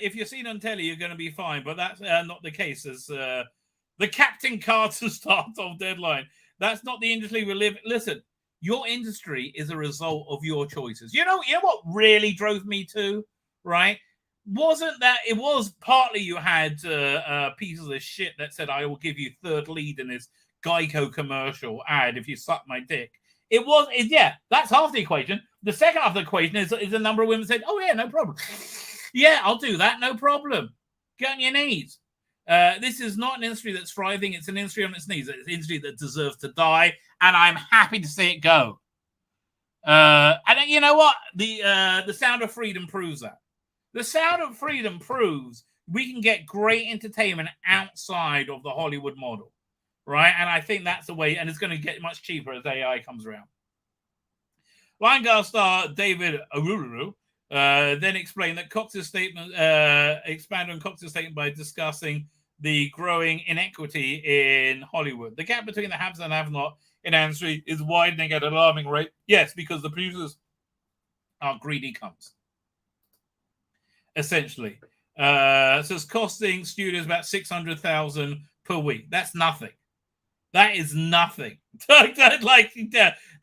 if you're seen on telly, you're going to be fine, but that's not the case. As the Captain Carter start of Deadline, that's not the industry we live. Listen, your industry is a result of your choices. You know what really drove me to, right? Wasn't that it was partly you had pieces of shit that said, I will give you third lead in this Geico commercial ad if you suck my dick. Yeah, that's half the equation. The second half of the equation is a number of women said, oh, yeah, no problem. Yeah, I'll do that, no problem. Get on your knees. This is not an industry that's thriving. It's an industry on its knees. It's an industry that deserves to die, and I'm happy to see it go. And you know what? The Sound of Freedom proves that. The Sound of Freedom proves we can get great entertainment outside of the Hollywood model, right? And I think that's the way, and it's going to get much cheaper as AI comes around. Lion star David Aruru then explained that Cox's statement, expanded on Cox's statement by discussing the growing inequity in Hollywood. The gap between the haves and have-not in our industry is widening at an alarming rate. Yes, because the producers are greedy cunts. Essentially. So it's costing studios about $600,000 per week. That's nothing. That is nothing. That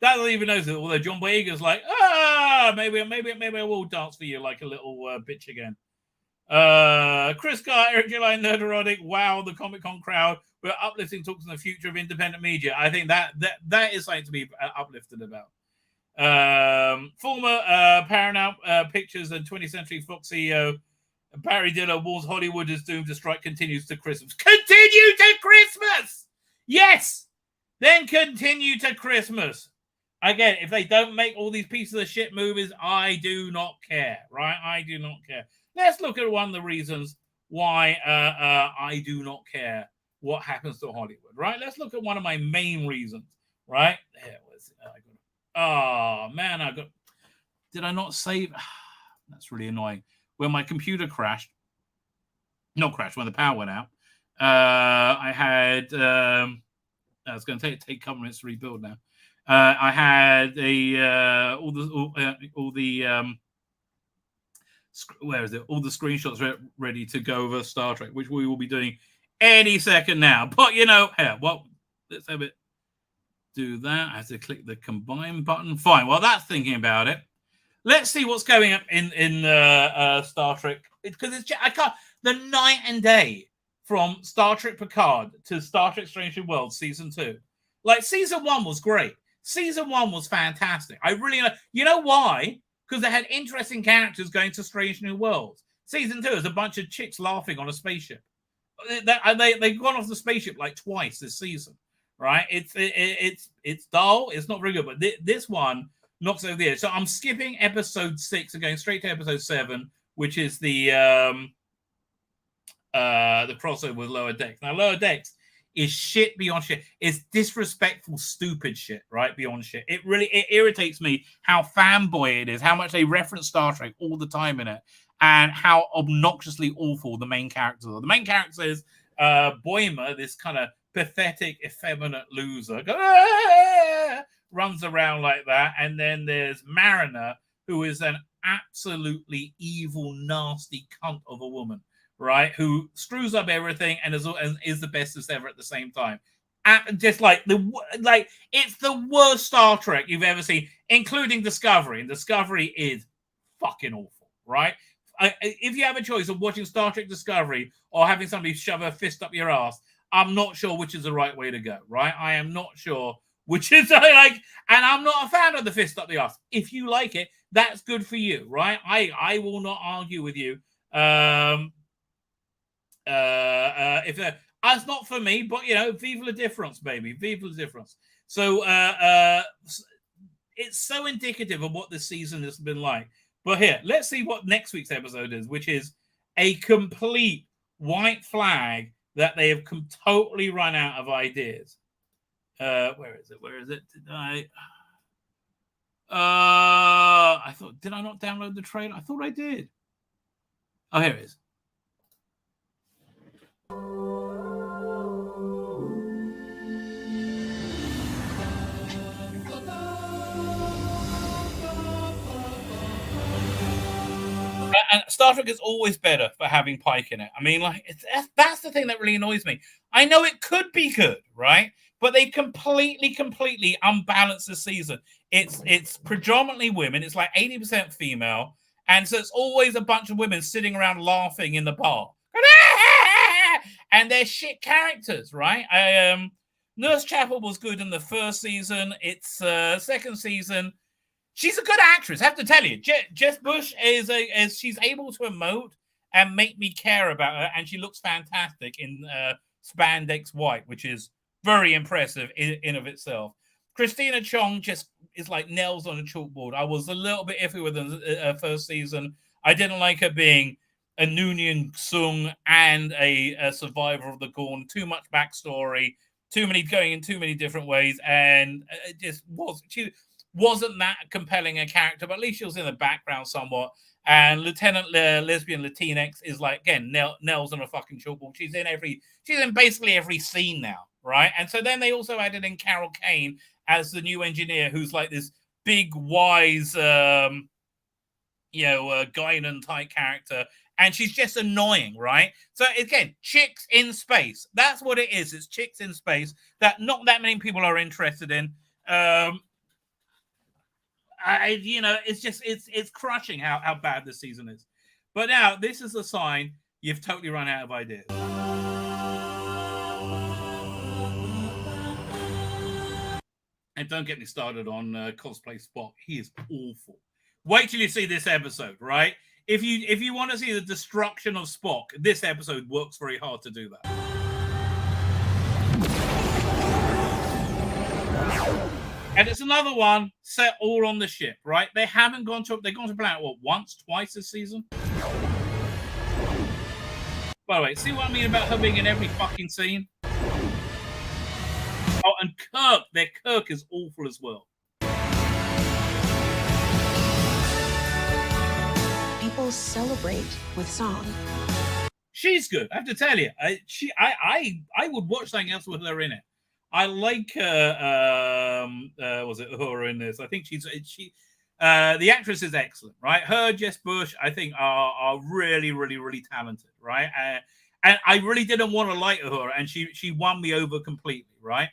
doesn't even know. Although John Boyega's like, maybe I will dance for you like a little bitch again. Chris Carr, Eric July, Nerderotic, wow, the Comic-Con crowd. We're uplifting talks on the future of independent media. I think that is something to be uplifted about. Former Paramount Pictures and 20th Century Fox CEO Barry Diller warns Hollywood is doomed to strike continues to Christmas. Continue to Christmas! Yes! Then continue to Christmas. Again, if they don't make all these pieces of shit movies, I do not care, right? I do not care. Let's look at one of the reasons why I do not care what happens to Hollywood, right? Let's look at one of my main reasons, right? Oh, man, did I not save? That's really annoying. When my computer crashed, when the power went out, I had, it's going to take a couple minutes to rebuild now. I had all the screenshots ready to go over Star Trek, which we will be doing any second now. But let's have it do that. I have to click the combine button. Fine. Well, that's thinking about it. Let's see what's going up in Star Trek, because I can't. The night and day from Star Trek Picard to Star Trek Strange New Worlds Season 2. Like, Season 1 was great. Season 1 was fantastic. I really know. You know why? Because they had interesting characters going to Strange New Worlds. Season 2 is a bunch of chicks laughing on a spaceship. They've gone off the spaceship like twice this season, right? It's dull. It's not very good. But this one knocks over the edge. So I'm skipping episode 6 and going straight to episode 7, which is the crossover with Lower Decks. Now, Lower Decks is shit beyond shit. It's disrespectful, stupid shit, right? Beyond shit. It irritates me how fanboy it is, how much they reference Star Trek all the time in it, and how obnoxiously awful the main characters are. The main character is Boimler, this kind of pathetic, effeminate loser. Runs around like that. And then there's Mariner, who is an absolutely evil, nasty cunt of a woman, right? Who screws up everything and is the bestest ever at the same time. And just it's the worst Star Trek you've ever seen, including Discovery. And Discovery is fucking awful, right? If you have a choice of watching Star Trek Discovery or having somebody shove a fist up your ass, I'm not sure which is the right way to go, right? I am not sure which is and I'm not a fan of the fist up the ass. If you like it, that's good for you, right? I will not argue with you. If that's not for me, but vive la difference, baby, vive la difference. So it's so indicative of what this season has been like. But here, let's see what next week's episode is, which is a complete white flag that they have totally run out of ideas. Where is it? Did I not download the trailer? I thought I did. Oh, here it is. And Star Trek is always better for having Pike in it. I mean, like, that's the thing that really annoys me. I know it could be good, right? But they completely unbalanced the season. It's predominantly women. It's like 80% female. And so it's always a bunch of women sitting around laughing in the bar. And they're shit characters, right? Nurse Chapel was good in the first season. It's second season. She's a good actress, I have to tell you. Jess Bush is she's able to emote and make me care about her, and she looks fantastic in spandex white, which is very impressive in of itself. Christina Chong just is like nails on a chalkboard. I was a little bit iffy with her first season. I didn't like her being a Noonien Sung and a survivor of the Gorn. Too much backstory, going in too many different ways, and it just wasn't that compelling a character, but at least she was in the background somewhat. And Lieutenant Lesbian Latinx is like, again, nails on a fucking chalkboard. She's in basically every scene now, right? And so then they also added in Carol Kane as the new engineer, who's like this big, wise, Guinan type character. And she's just annoying, right? So again, chicks in space. That's what it is. It's chicks in space that not that many people are interested in. It's crushing how bad this season is. But now this is a sign you've totally run out of ideas. And don't get me started on cosplay Spock. He is awful. Wait till you see this episode, right? If you want to see the destruction of Spock, this episode works very hard to do that. And it's another one set all on the ship, right? They've gone to planet once, twice this season. By the way, see what I mean about her being in every fucking scene? Oh, and Kirk is awful as well. People celebrate with song. She's good, I have to tell you. I would watch something else with her in it. I like was it HURRAH in this? I think the actress is excellent, right? Her, Jess Bush, I think are really, really, really talented, right? And I really didn't want to like HURRAH, and she won me over completely, right?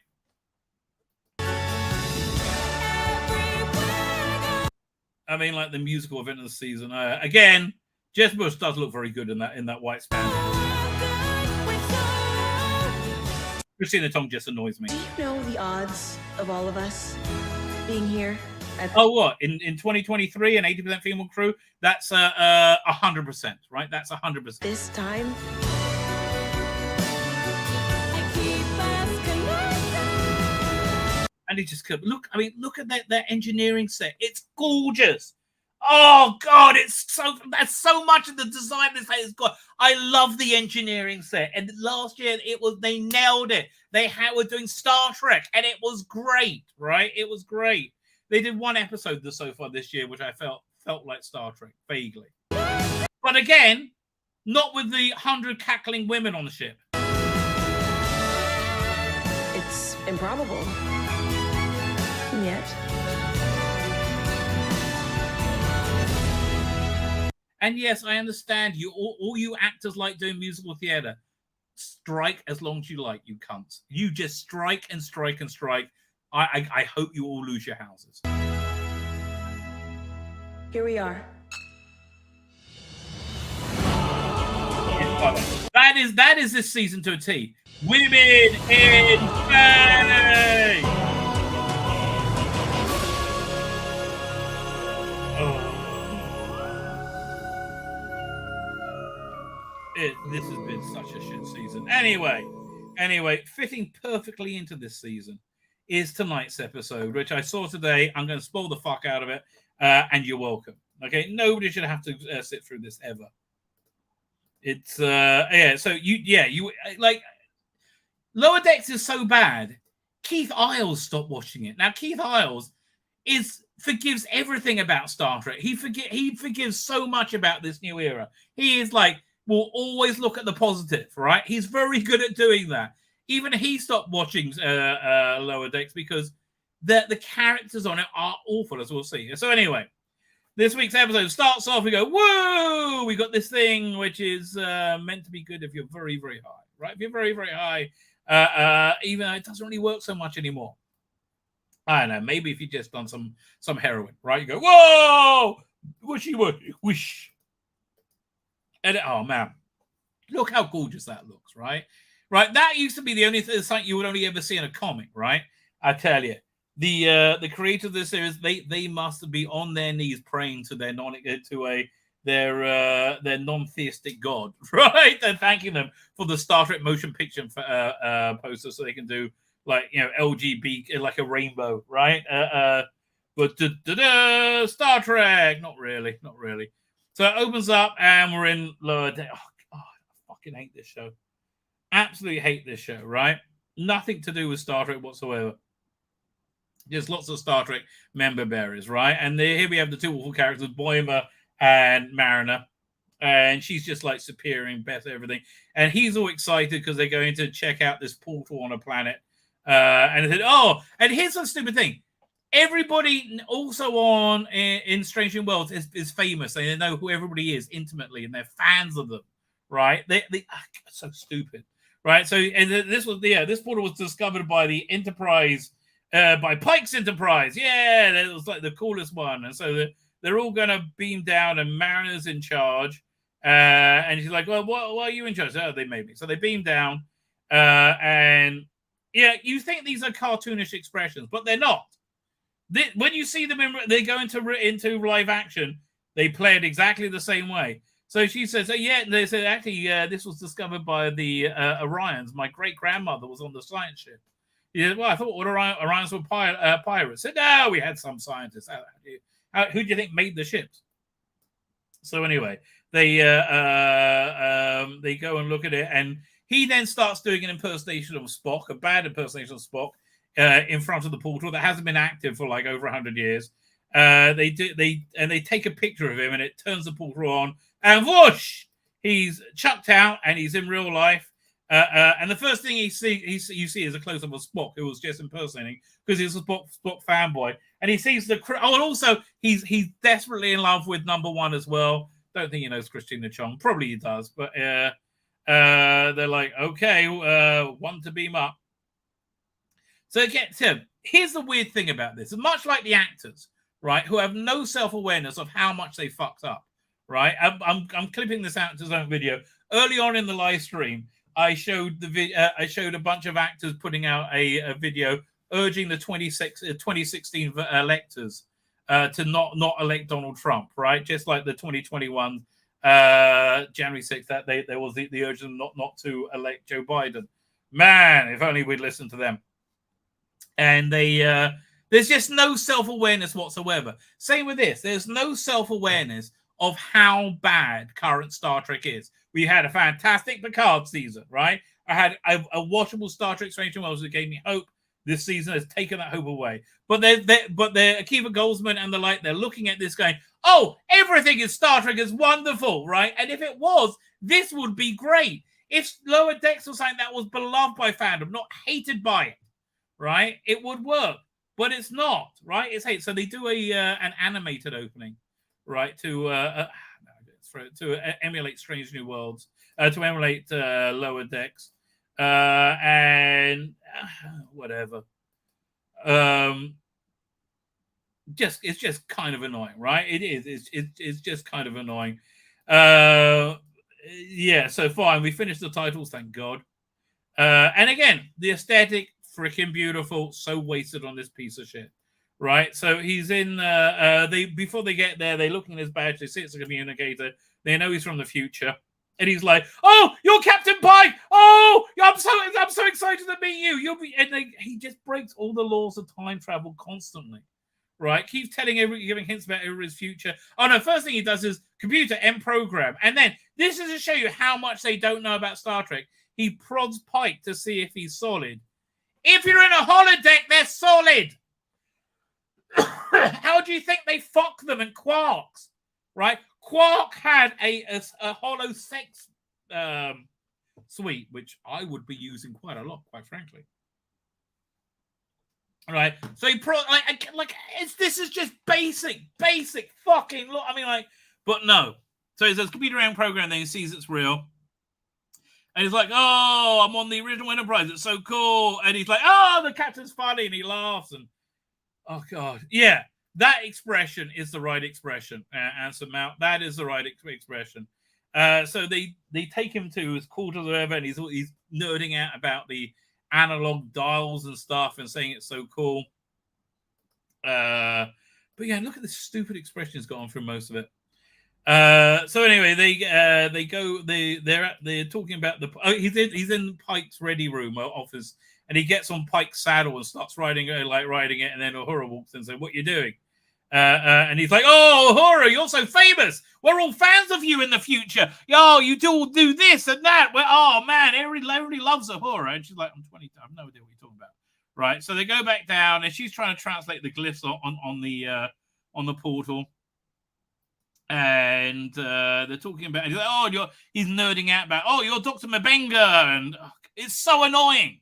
I mean, like the musical event of the season. Again, Jess Bush does look very good in that white spandex. Christina Tong just annoys me. Do you know the odds of all of us being here? What? In 2023, an 80% female crew? That's 100%, right? That's 100%. This time? And he just could look at that engineering set. It's gorgeous. Oh God, that's so much of the design this has got. I love the engineering set. And last year they nailed it. Were doing Star Trek, and it was great, right? It was great. They did one episode so far this year, which I felt like Star Trek, vaguely. But again, not with the 100 cackling women on the ship. It's improbable. Yet. And yes, I understand you. All you actors like doing musical theater. Strike as long as you like, you cunts. You just strike and strike and strike. I hope you all lose your houses. Here we are. That is this season to a T. Women in space. This has been such a shit season. Anyway, fitting perfectly into this season is tonight's episode, which I saw today. I'm going to spoil the fuck out of it, and you're welcome. Okay, nobody should have to sit through this ever. It's So you like Lower Decks is so bad. Keith Isles stopped watching it. Now Keith Isles forgives everything about Star Trek. He forgives so much about this new era. He is like, will always look at the positive, right? He's very good at doing that. Even he stopped watching Lower Decks because the characters on it are awful, as we'll see. So anyway, This week's episode starts off, we go, whoa! We got this thing which is meant to be good if you're very, very high, right? If you're very, very high, even though it doesn't really work so much anymore. I don't know, maybe if you just done some heroin, right? You go, whoa! Wishy, wish. And oh, man. Look how gorgeous that looks, right? Right, that used to be the only something you would only ever see in a comic, right? I tell you, the creator of this series, they must be on their knees praying to their non-theistic god, right? They're thanking them for the Star Trek motion picture poster, so they can do like LGB like a rainbow, right? But Star Trek, not really. So it opens up and we're in lower deck. Oh, God, I fucking hate this show. Absolutely hate this show, right? Nothing to do with Star Trek whatsoever. There's lots of Star Trek member bearers, right? And here we have the two awful characters, Boimer and Mariner. And she's just like superior and best everything. And he's all excited because they're going to check out this portal on a planet. And they said, oh, and here's the stupid thing. Everybody also on in Strange New Worlds is famous. They know who everybody is intimately, and they're fans of them, right? They so stupid. Right, so and this portal was discovered by the Enterprise, by Pike's Enterprise. Yeah, that was like the coolest one. And so they're all going to beam down, and Mariner's in charge. And she's like, "Well, why are you in charge?" Oh, they made me. So they beam down, and yeah, you think these are cartoonish expressions, but they're not. When you see them, they go into live action. They play it exactly the same way. So she says, yeah, they said, actually, this was discovered by the Orions. My great-grandmother was on the science ship. He said, well, I thought all Orions were pirates. I said, no, we had some scientists. Who do you think made the ships? So anyway, they go and look at it, and he then starts doing an impersonation of Spock, a bad impersonation of Spock, in front of the portal that hasn't been active for like over 100 years. They take a picture of him, and it turns the portal on, and whoosh, he's chucked out, and he's in real life. And the first thing you see is a close-up of Spock, who was just impersonating because he's a Spock fanboy, and he sees the. Oh, and also he's desperately in love with number one as well. Don't think he knows Christina Chong. Probably he does, but they're like, okay, one to beam up. So again, Tim, here's the weird thing about this. Much like the actors, right, who have no self-awareness of how much they fucked up, right? I'm clipping this out to his own video. Early on in the live stream, I showed a bunch of actors putting out a video urging the 2016 electors to not elect Donald Trump, right? Just like the 2021 January 6th, that there was the urging not to elect Joe Biden. Man, if only we'd listened to them. And there's just no self-awareness whatsoever. Same with this. There's no self-awareness of how bad current Star Trek is. We had a fantastic Picard season, right? I had a watchable Star Trek Strange New Worlds that gave me hope. This season has taken that hope away. But they're Akiva Goldsman and the like, they're looking at this going, oh, everything in Star Trek is wonderful, right? And if it was, this would be great. If Lower Decks was something that was beloved by fandom, not hated by it, right? It would work. But it's not, right? It's hate. So they do an animated opening, right? To emulate Strange New Worlds, to emulate Lower Decks, and whatever. It's just kind of annoying, right? It is. It's just kind of annoying. Yeah. So fine, we finished the titles, thank God. And again, the aesthetic, freaking beautiful. So wasted on this piece of shit. Right, so he's in. Before they get there, they look in his badge. They see it's a communicator. They know he's from the future, and he's like, "Oh, you're Captain Pike! Oh, I'm so excited to meet you. You'll be." And he just breaks all the laws of time travel constantly. Right, keeps giving hints about his future. Oh no! First thing he does is computer end program, and then this is to show you how much they don't know about Star Trek. He prods Pike to see if he's solid. If you're in a holodeck, they're solid. How do you think they fuck them in Quarks? Right? Quark had a hollow sex suite, which I would be using quite a lot, quite frankly. Right, so he this is just basic fucking look. I mean, like, but no. So he says computer-aided program, then he sees it's real, and he's like, "Oh, I'm on the original Enterprise. It's so cool." And he's like, "Oh, the captain's funny," and he laughs. And oh god, yeah, that expression is the right expression. Answer Mount, that is the right expression. So they take him to his quarters or whatever, and he's nerding out about the analog dials and stuff and saying it's so cool. But yeah, look at this stupid expression he's got on through most of it. So anyway, they're talking about he's in Pike's ready room office, and he gets on Pike's saddle and starts riding it, and then Uhura walks in and says, "What you doing?" And he's like, "Oh, Uhura, you're so famous. We're all fans of you in the future. Oh, you do this and that. Well, oh man, everybody loves Uhura." And she's like, "I'm 20. I have no idea what you're talking about." Right. So they go back down, and she's trying to translate the glyphs on the portal. And they're talking about, he's like, "Oh, he's nerding out about, oh, you're Dr. Mabenga," and it's so annoying.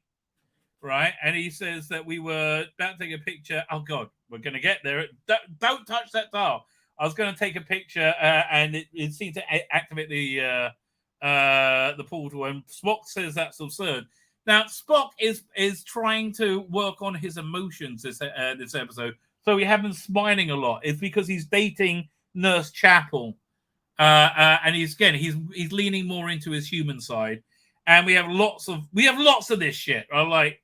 Right. And he says that we were about to take a picture. Oh god, we're gonna get there. Don't touch that dial. I was going to take a picture, and it seemed to activate the portal. And Spock says that's absurd. Now Spock is trying to work on his emotions this episode, so we have him smiling a lot. It's because he's dating Nurse Chapel, and he's leaning more into his human side. And we have lots of this shit. I'm like,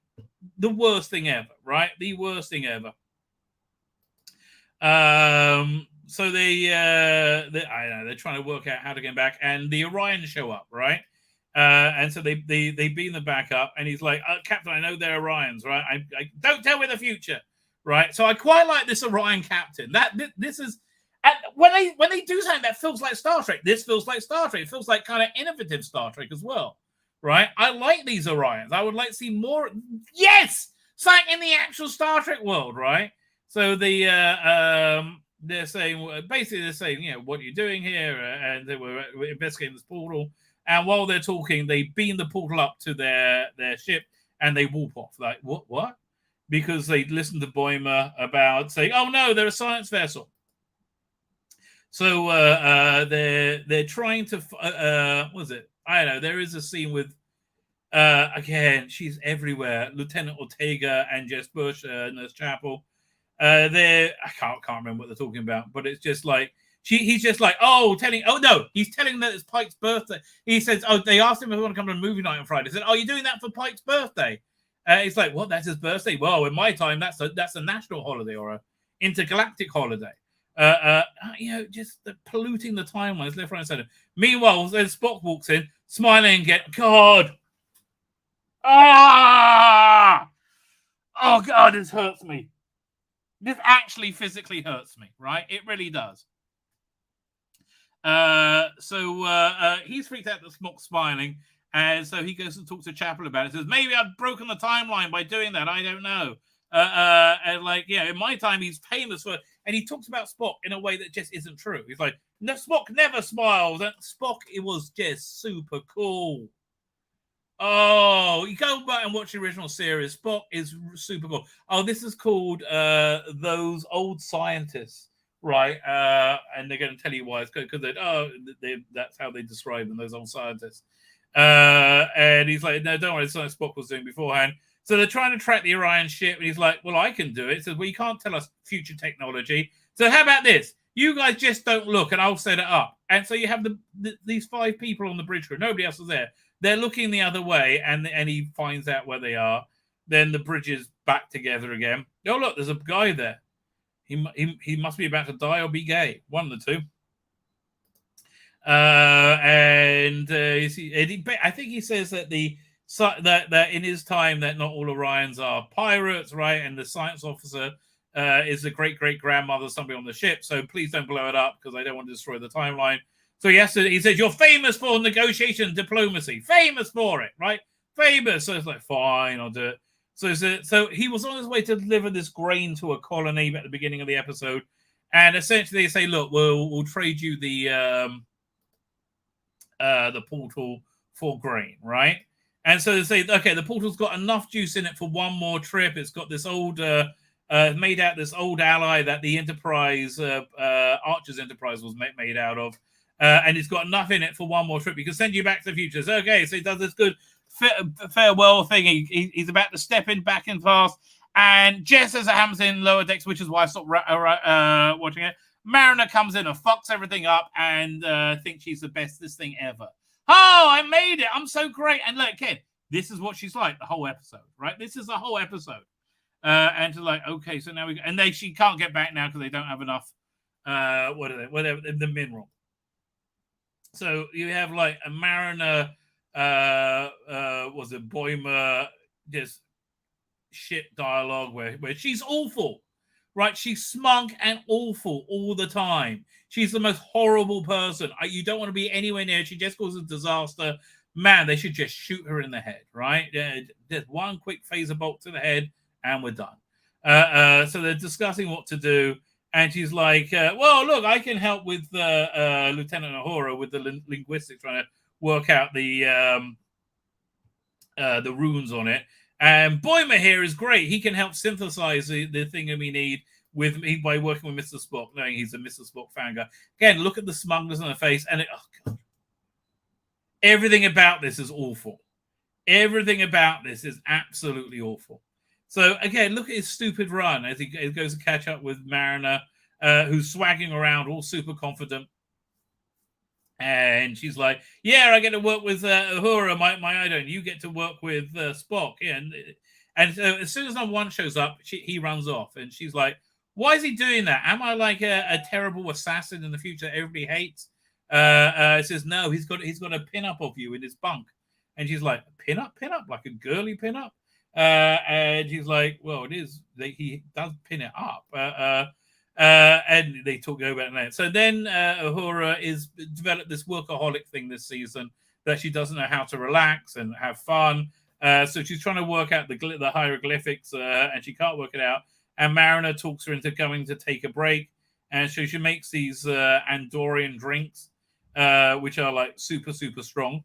the worst thing ever, right? The worst thing ever. So I don't know, they're trying to work out how to get back, and the Orions show up, right? And so they beam them back up, and he's like, "Captain, I know they're Orions, right? I don't tell me the future, right?" So I quite like this Orion captain. This is, and when they do something that feels like Star Trek, this feels like Star Trek. It feels like kind of innovative Star Trek as well. Right, I like these Orions. I would like to see more. Yes, something in the actual Star Trek world, right? So they're saying, you know, "What are you doing here?" And they were investigating this portal. And while they're talking, they beam the portal up to their ship, and they warp off. Like, what? Because they listened to Boimler about saying, "Oh no, they're a science vessel." So they're trying to what is it? I don't know. There is a scene with again, she's everywhere. Lieutenant Ortega and Jess Bush, Nurse Chapel. I can't remember what they're talking about, but it's just like he's just like, he's telling that it's Pike's birthday. He says, "Oh, they asked him if he want to come to a movie night on Friday." He said, "Oh, you're doing that for Pike's birthday?" He's like, "What? That's his birthday? Well, in my time, that's a national holiday or a intergalactic holiday." You know, just polluting the timelines left, right, and center. Meanwhile, then Spock walks in, smiling again. God. Ah! Oh, God, this hurts me. This actually physically hurts me, right? It really does. So he's freaked out that Spock's smiling, and so he goes and talks to Chapel about it. Says, "Maybe I've broken the timeline by doing that. I don't know." And like, yeah, in my time, he's famous for, and he talks about Spock in a way that just isn't true. He's like, "No, Spock never smiles." And Spock, it was just super cool. Oh, you go back and watch the original series. Spock is super cool. Oh, this is called Those Old Scientists, right? And they're going to tell you why. It's because that's how they describe them, those old scientists. And he's like, "No, don't worry, it's something Spock was doing beforehand." So they're trying to track the Orion ship, and he's like, "Well, I can do it." He says, "Well, you can't tell us future technology. So how about this? You guys just don't look, and I'll set it up." And so you have these 5 people on the bridge crew. Nobody else is there. They're looking the other way, and he finds out where they are. Then the bridge is back together again. Oh, look, there's a guy there. He must be about to die or be gay. One of the two. I think he says that that in his time that not all Orions are pirates, right? And the science officer is the great-great-grandmother of somebody on the ship. So please don't blow it up because I don't want to destroy the timeline. So he says, "You're famous for negotiation and diplomacy. Famous for it, right? Famous." So it's like, fine, I'll do it. So he was on his way to deliver this grain to a colony at the beginning of the episode. And essentially they say, "Look, we'll trade you the portal for grain," right? And so they say, okay, the portal's got enough juice in it for one more trip. It's got this old, made out this old ally that the Enterprise, Archer's Enterprise was made out of. And it's got enough in it for one more trip. We can send you back to the future. So, okay, so he does this good farewell thing. He's about to step in back in fast. And just as it happens in Lower Decks, which is why I stopped watching it, Mariner comes in and fucks everything up and thinks she's the bestest thing ever. Oh, I made it. I'm so great. And look, kid, this is what she's like the whole episode, right? This is the whole episode. And to like, okay, so now we go. And she can't get back now because they don't have enough, whatever, the mineral. So you have like a Mariner, was it Boimler, just shit dialogue where she's awful, right? She's smug and awful all the time. She's the most horrible person. You don't want to be anywhere near. She just causes disaster. Man, they should just shoot her in the head, right? Just one quick phaser bolt to the head, and we're done. So they're discussing what to do, and she's like, "Well, look, I can help with Lieutenant Uhura with the linguistics, trying to work out the runes on it." And Boimler here is great. He can help synthesize the thing that we need by working with Mr. Spock, knowing he's a Mr. Spock fan guy. Again, look at the smugness on her face, and God. Everything about this is awful. Everything about this is absolutely awful. So again, look at his stupid run as he goes to catch up with Mariner, who's swagging around, all super confident. And she's like, "Yeah, I get to work with Uhura, my idol. You get to work with Spock." Yeah, and so as soon as number one shows up, he runs off, and she's like, "Why is he doing that? Am I like a terrible assassin in the future that everybody hates?" Says, "No, he's got a pin-up of you in his bunk." And she's like, "Pin-up, like a girly pin-up?" And she's like, "Well, it is. He does pin it up." And they talk about that. So then Uhura is developed this workaholic thing this season that she doesn't know how to relax and have fun. So she's trying to work out the hieroglyphics, and she can't work it out. And Mariner talks her into going to take a break. And so she makes these Andorian drinks, which are like super, super strong.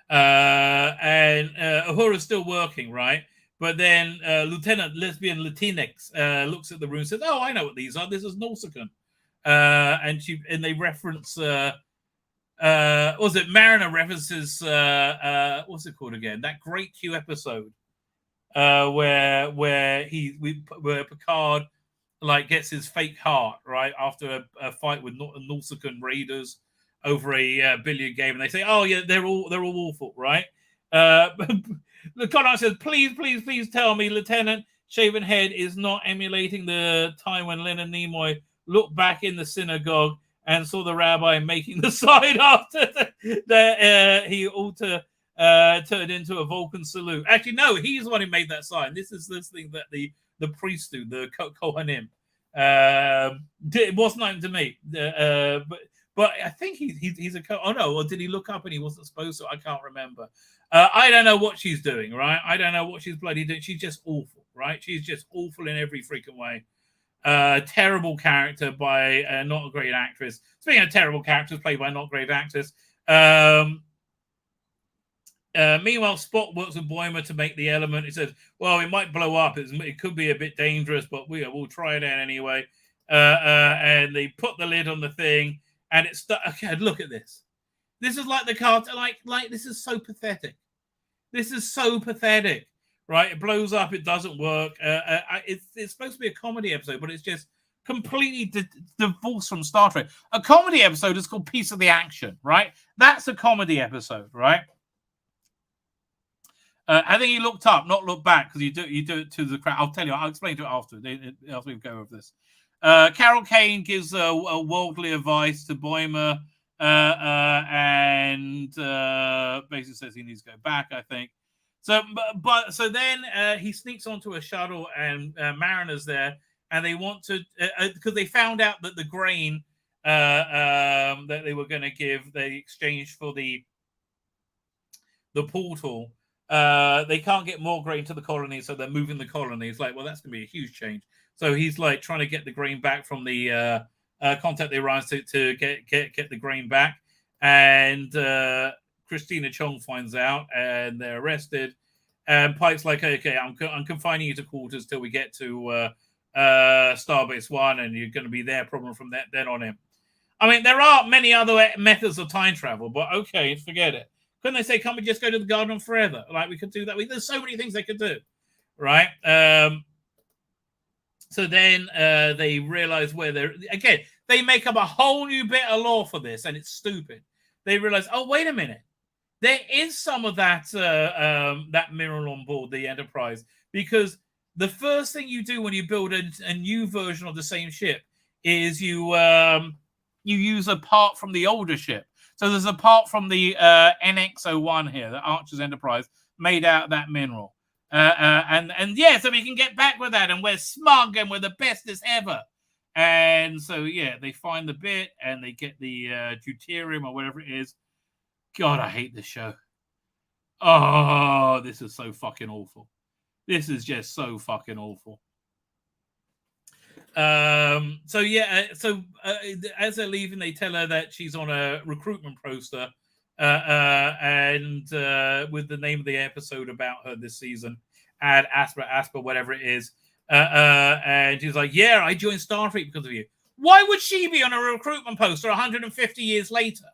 And Uhura's still working, right? But then Lieutenant Lesbian Latinx looks at the room and says, "Oh, I know what these are. This is Nausicaan." And they reference was it Mariner references what's it called again? That great Q episode where Picard like gets his fake heart, right, after a fight with Nausicaan raiders over a billiard game, and they say, "Oh yeah, they're all awful," right? The Conrad says, please tell me Lieutenant Shavenhead is not emulating the time when Leonard Nimoy looked back in the synagogue and saw the rabbi making the sign after that he turned into a Vulcan salute. Actually, no, he's the one who made that sign. This is this thing that the priests do, the Kohanim. It wasn't known to me, but I think he's a oh no, or did he look up and he wasn't supposed to? I can't remember. I don't know what she's doing, right? I don't know what she's bloody doing. She's just awful, right? She's just awful in every freaking way. Terrible character by not a great actress. Speaking of terrible characters played by not great actors. Meanwhile, Spock works with Boimler to make the element. He says, "Well, it might blow up. It could be a bit dangerous, but we'll try it out anyway." And they put the lid on the thing, and it's okay. Look at this. This is like the card. Like this is so pathetic. This is so pathetic, right? It blows up. It doesn't work. It's supposed to be a comedy episode, but it's just completely divorced from Star Trek. A comedy episode is called Piece of the Action, right? That's a comedy episode, right? I think he looked up, not looked back, because you do it to the crowd. I'll tell you. I'll explain to it after we go over this. Carol Kane gives a worldly advice to Boimler. And basically says he needs to go back, I think. So then he sneaks onto a shuttle, and Mariner's there, and they want to because they found out that the grain that they were going to give, they exchanged for the portal. They can't get more grain to the colony, so they're moving the colony. It's like, well, that's going to be a huge change. So he's like trying to get the grain back from the contact the Orions to get the grain back, and Christina Chong finds out, and they're arrested. And Pike's like, okay, I'm confining you to quarters till we get to Starbase 1, and you're going to be their problem from then on in. I mean, there are many other methods of time travel, but okay, forget it. Couldn't they say, can't we just go to the Garden of Forever? Like, we could do that. There's so many things they could do, right? So then they realize where they're... Again, they make up a whole new bit of law for this, and it's stupid. They realize, oh, wait a minute. There is some of that that mineral on board the Enterprise, because the first thing you do when you build a new version of the same ship is you use a part from the older ship. So there's a part from the NX-01 here, the Archer's Enterprise, made out of that mineral. And yeah, so we can get back with that, and we're smug and we're the bestest ever. And so, yeah, they find the bit and they get the deuterium or whatever it is. God, I hate this show. Oh, this is so fucking awful. This is just so fucking awful. So yeah, as they're leaving, they tell her that she's on a recruitment poster, and with the name of the episode about her this season, Ad Asper, whatever it is, and she's like, "Yeah, I joined Starfleet because of you." Why would she be on a recruitment poster 150 years later?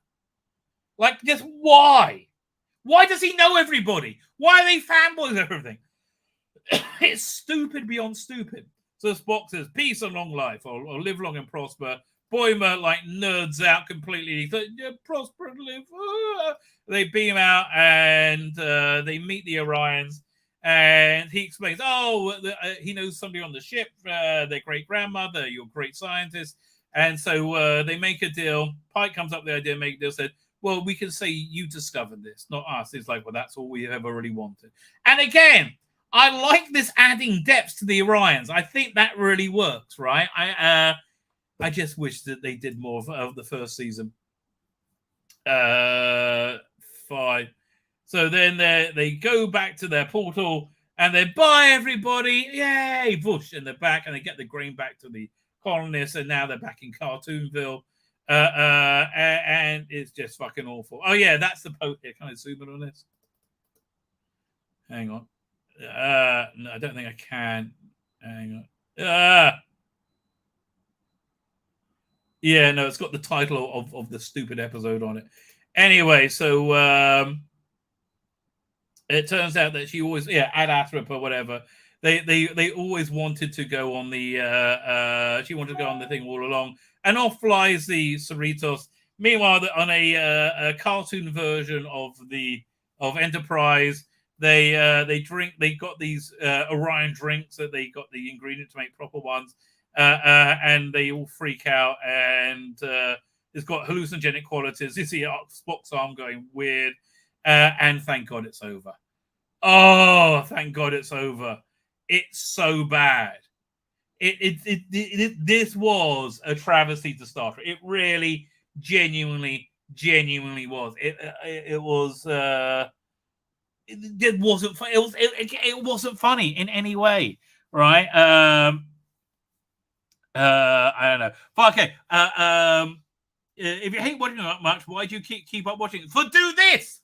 Like, just why? Why does he know everybody? Why are they fanboys of everything? It's stupid beyond stupid. So Spock says, peace and long life, or live long and prosper. Boimer, like, nerds out completely. He's like, yeah, prosper and live. They beam out, and they meet the Orions. And he explains, he knows somebody on the ship, their great-grandmother, your great scientist. And so they make a deal. Pike comes up with the idea, make a deal, said, well, we can say you discovered this, not us. It's like, well, that's all we ever really wanted. And again, I like this adding depth to the Orions. I think that really works, right? I just wish that they did more of the first season. Fine. So then they go back to their portal and they buy everybody. Yay! Bush in the back, and they get the grain back to the colonists, and now they're back in Cartoonville. And it's just fucking awful. Oh, yeah, that's the post here. Can I zoom in on this? Hang on. No, I don't think I can. Hang on. Yeah, no, it's got the title of the stupid episode on it. Anyway, so it turns out that she always, Ad Astra or whatever, they always wanted to go on the she wanted to go on the thing all along, and off flies the Cerritos. Meanwhile, on a cartoon version of Enterprise, they drink. They got these Orion drinks that they got the ingredient to make proper ones, and they all freak out, and it's got hallucinogenic qualities. You see Spock's arm going weird, and thank God it's over. Oh, thank God it's over. It's so bad. This was a travesty to Star Trek. It really, genuinely was. It was. It wasn't. It wasn't funny in any way, right? I don't know. But okay. If you hate watching it that much, why do you keep up watching it? For do this.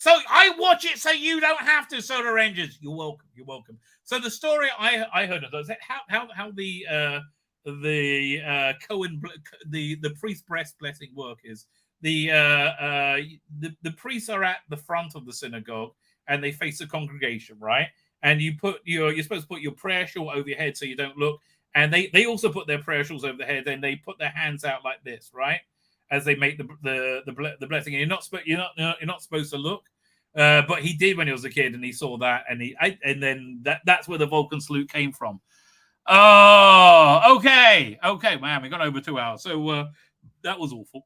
So I watch it so you don't have to, Solar Rangers. You're welcome. You're welcome. So the story I heard of was how the Cohen the priest breast blessing work is the priests are at the front of the synagogue and they face the congregation, right? And you're supposed to put your prayer shawl over your head so you don't look. And they also put their prayer shawls over their head and they put their hands out like this, right? As they make the blessing, and you're not supposed to look, but he did when he was a kid, and he saw that, and then that's where the Vulcan salute came from. Oh, okay, man, we got over 2 hours, so that was awful.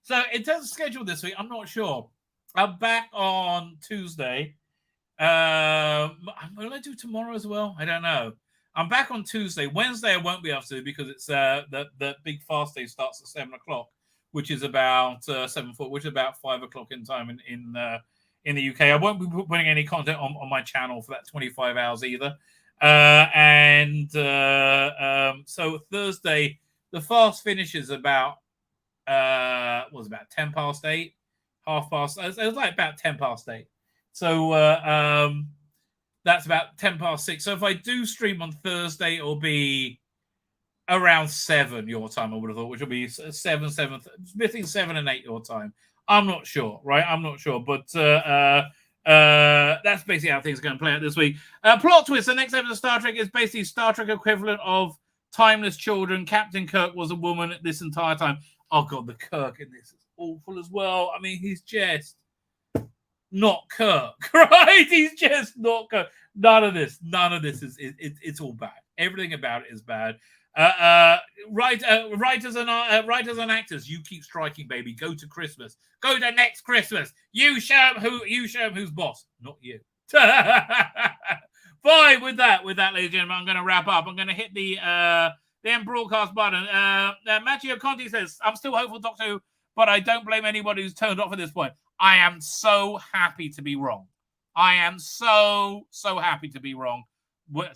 So in terms of schedule this week, I'm not sure. I'm back on Tuesday. Will I do tomorrow as well? I don't know. I'm back on Tuesday. Wednesday I won't be able to because it's the big fast day starts at 7 o'clock, which is about 7:04, which is about 5 o'clock in time in the UK. I won't be putting any content on my channel for that 25 hours either. So Thursday the fast finishes about was about 10 past 8, half past. It was like about 10 past 8. So that's about 10 past 6. So if I do stream on Thursday, it'll be around 7 your time, I would have thought, which will be 7, between 7 and 8 your time. I'm not sure, right? I'm not sure, but that's basically how things are going to play out this week. Plot twist: the next episode of Star Trek is basically Star Trek equivalent of Timeless Children. Captain Kirk was a woman this entire time. Oh god, the Kirk in this is awful as well. I mean, he's just not Kirk, right? He's just not Kirk. None of this is it's all bad. Everything about it is bad. Writers and actors, you keep striking, baby. Go to Christmas. Go to next Christmas. You show them who's boss, not you. Fine with that, ladies and gentlemen. I'm going to wrap up. I'm going to hit the end broadcast button. Matteo Conti says, "I'm still hopeful, Doctor Who, but I don't blame anybody who's turned off at this point. I am so happy to be wrong. I am so happy to be wrong.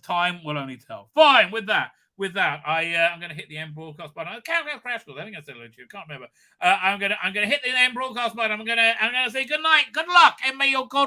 Time will only tell." Fine with that. I'm going to hit the end broadcast button. I can't have crash course. I think I said it to you. Can't remember. I'm going to hit the end broadcast button. I'm going to say good night, good luck, and may your God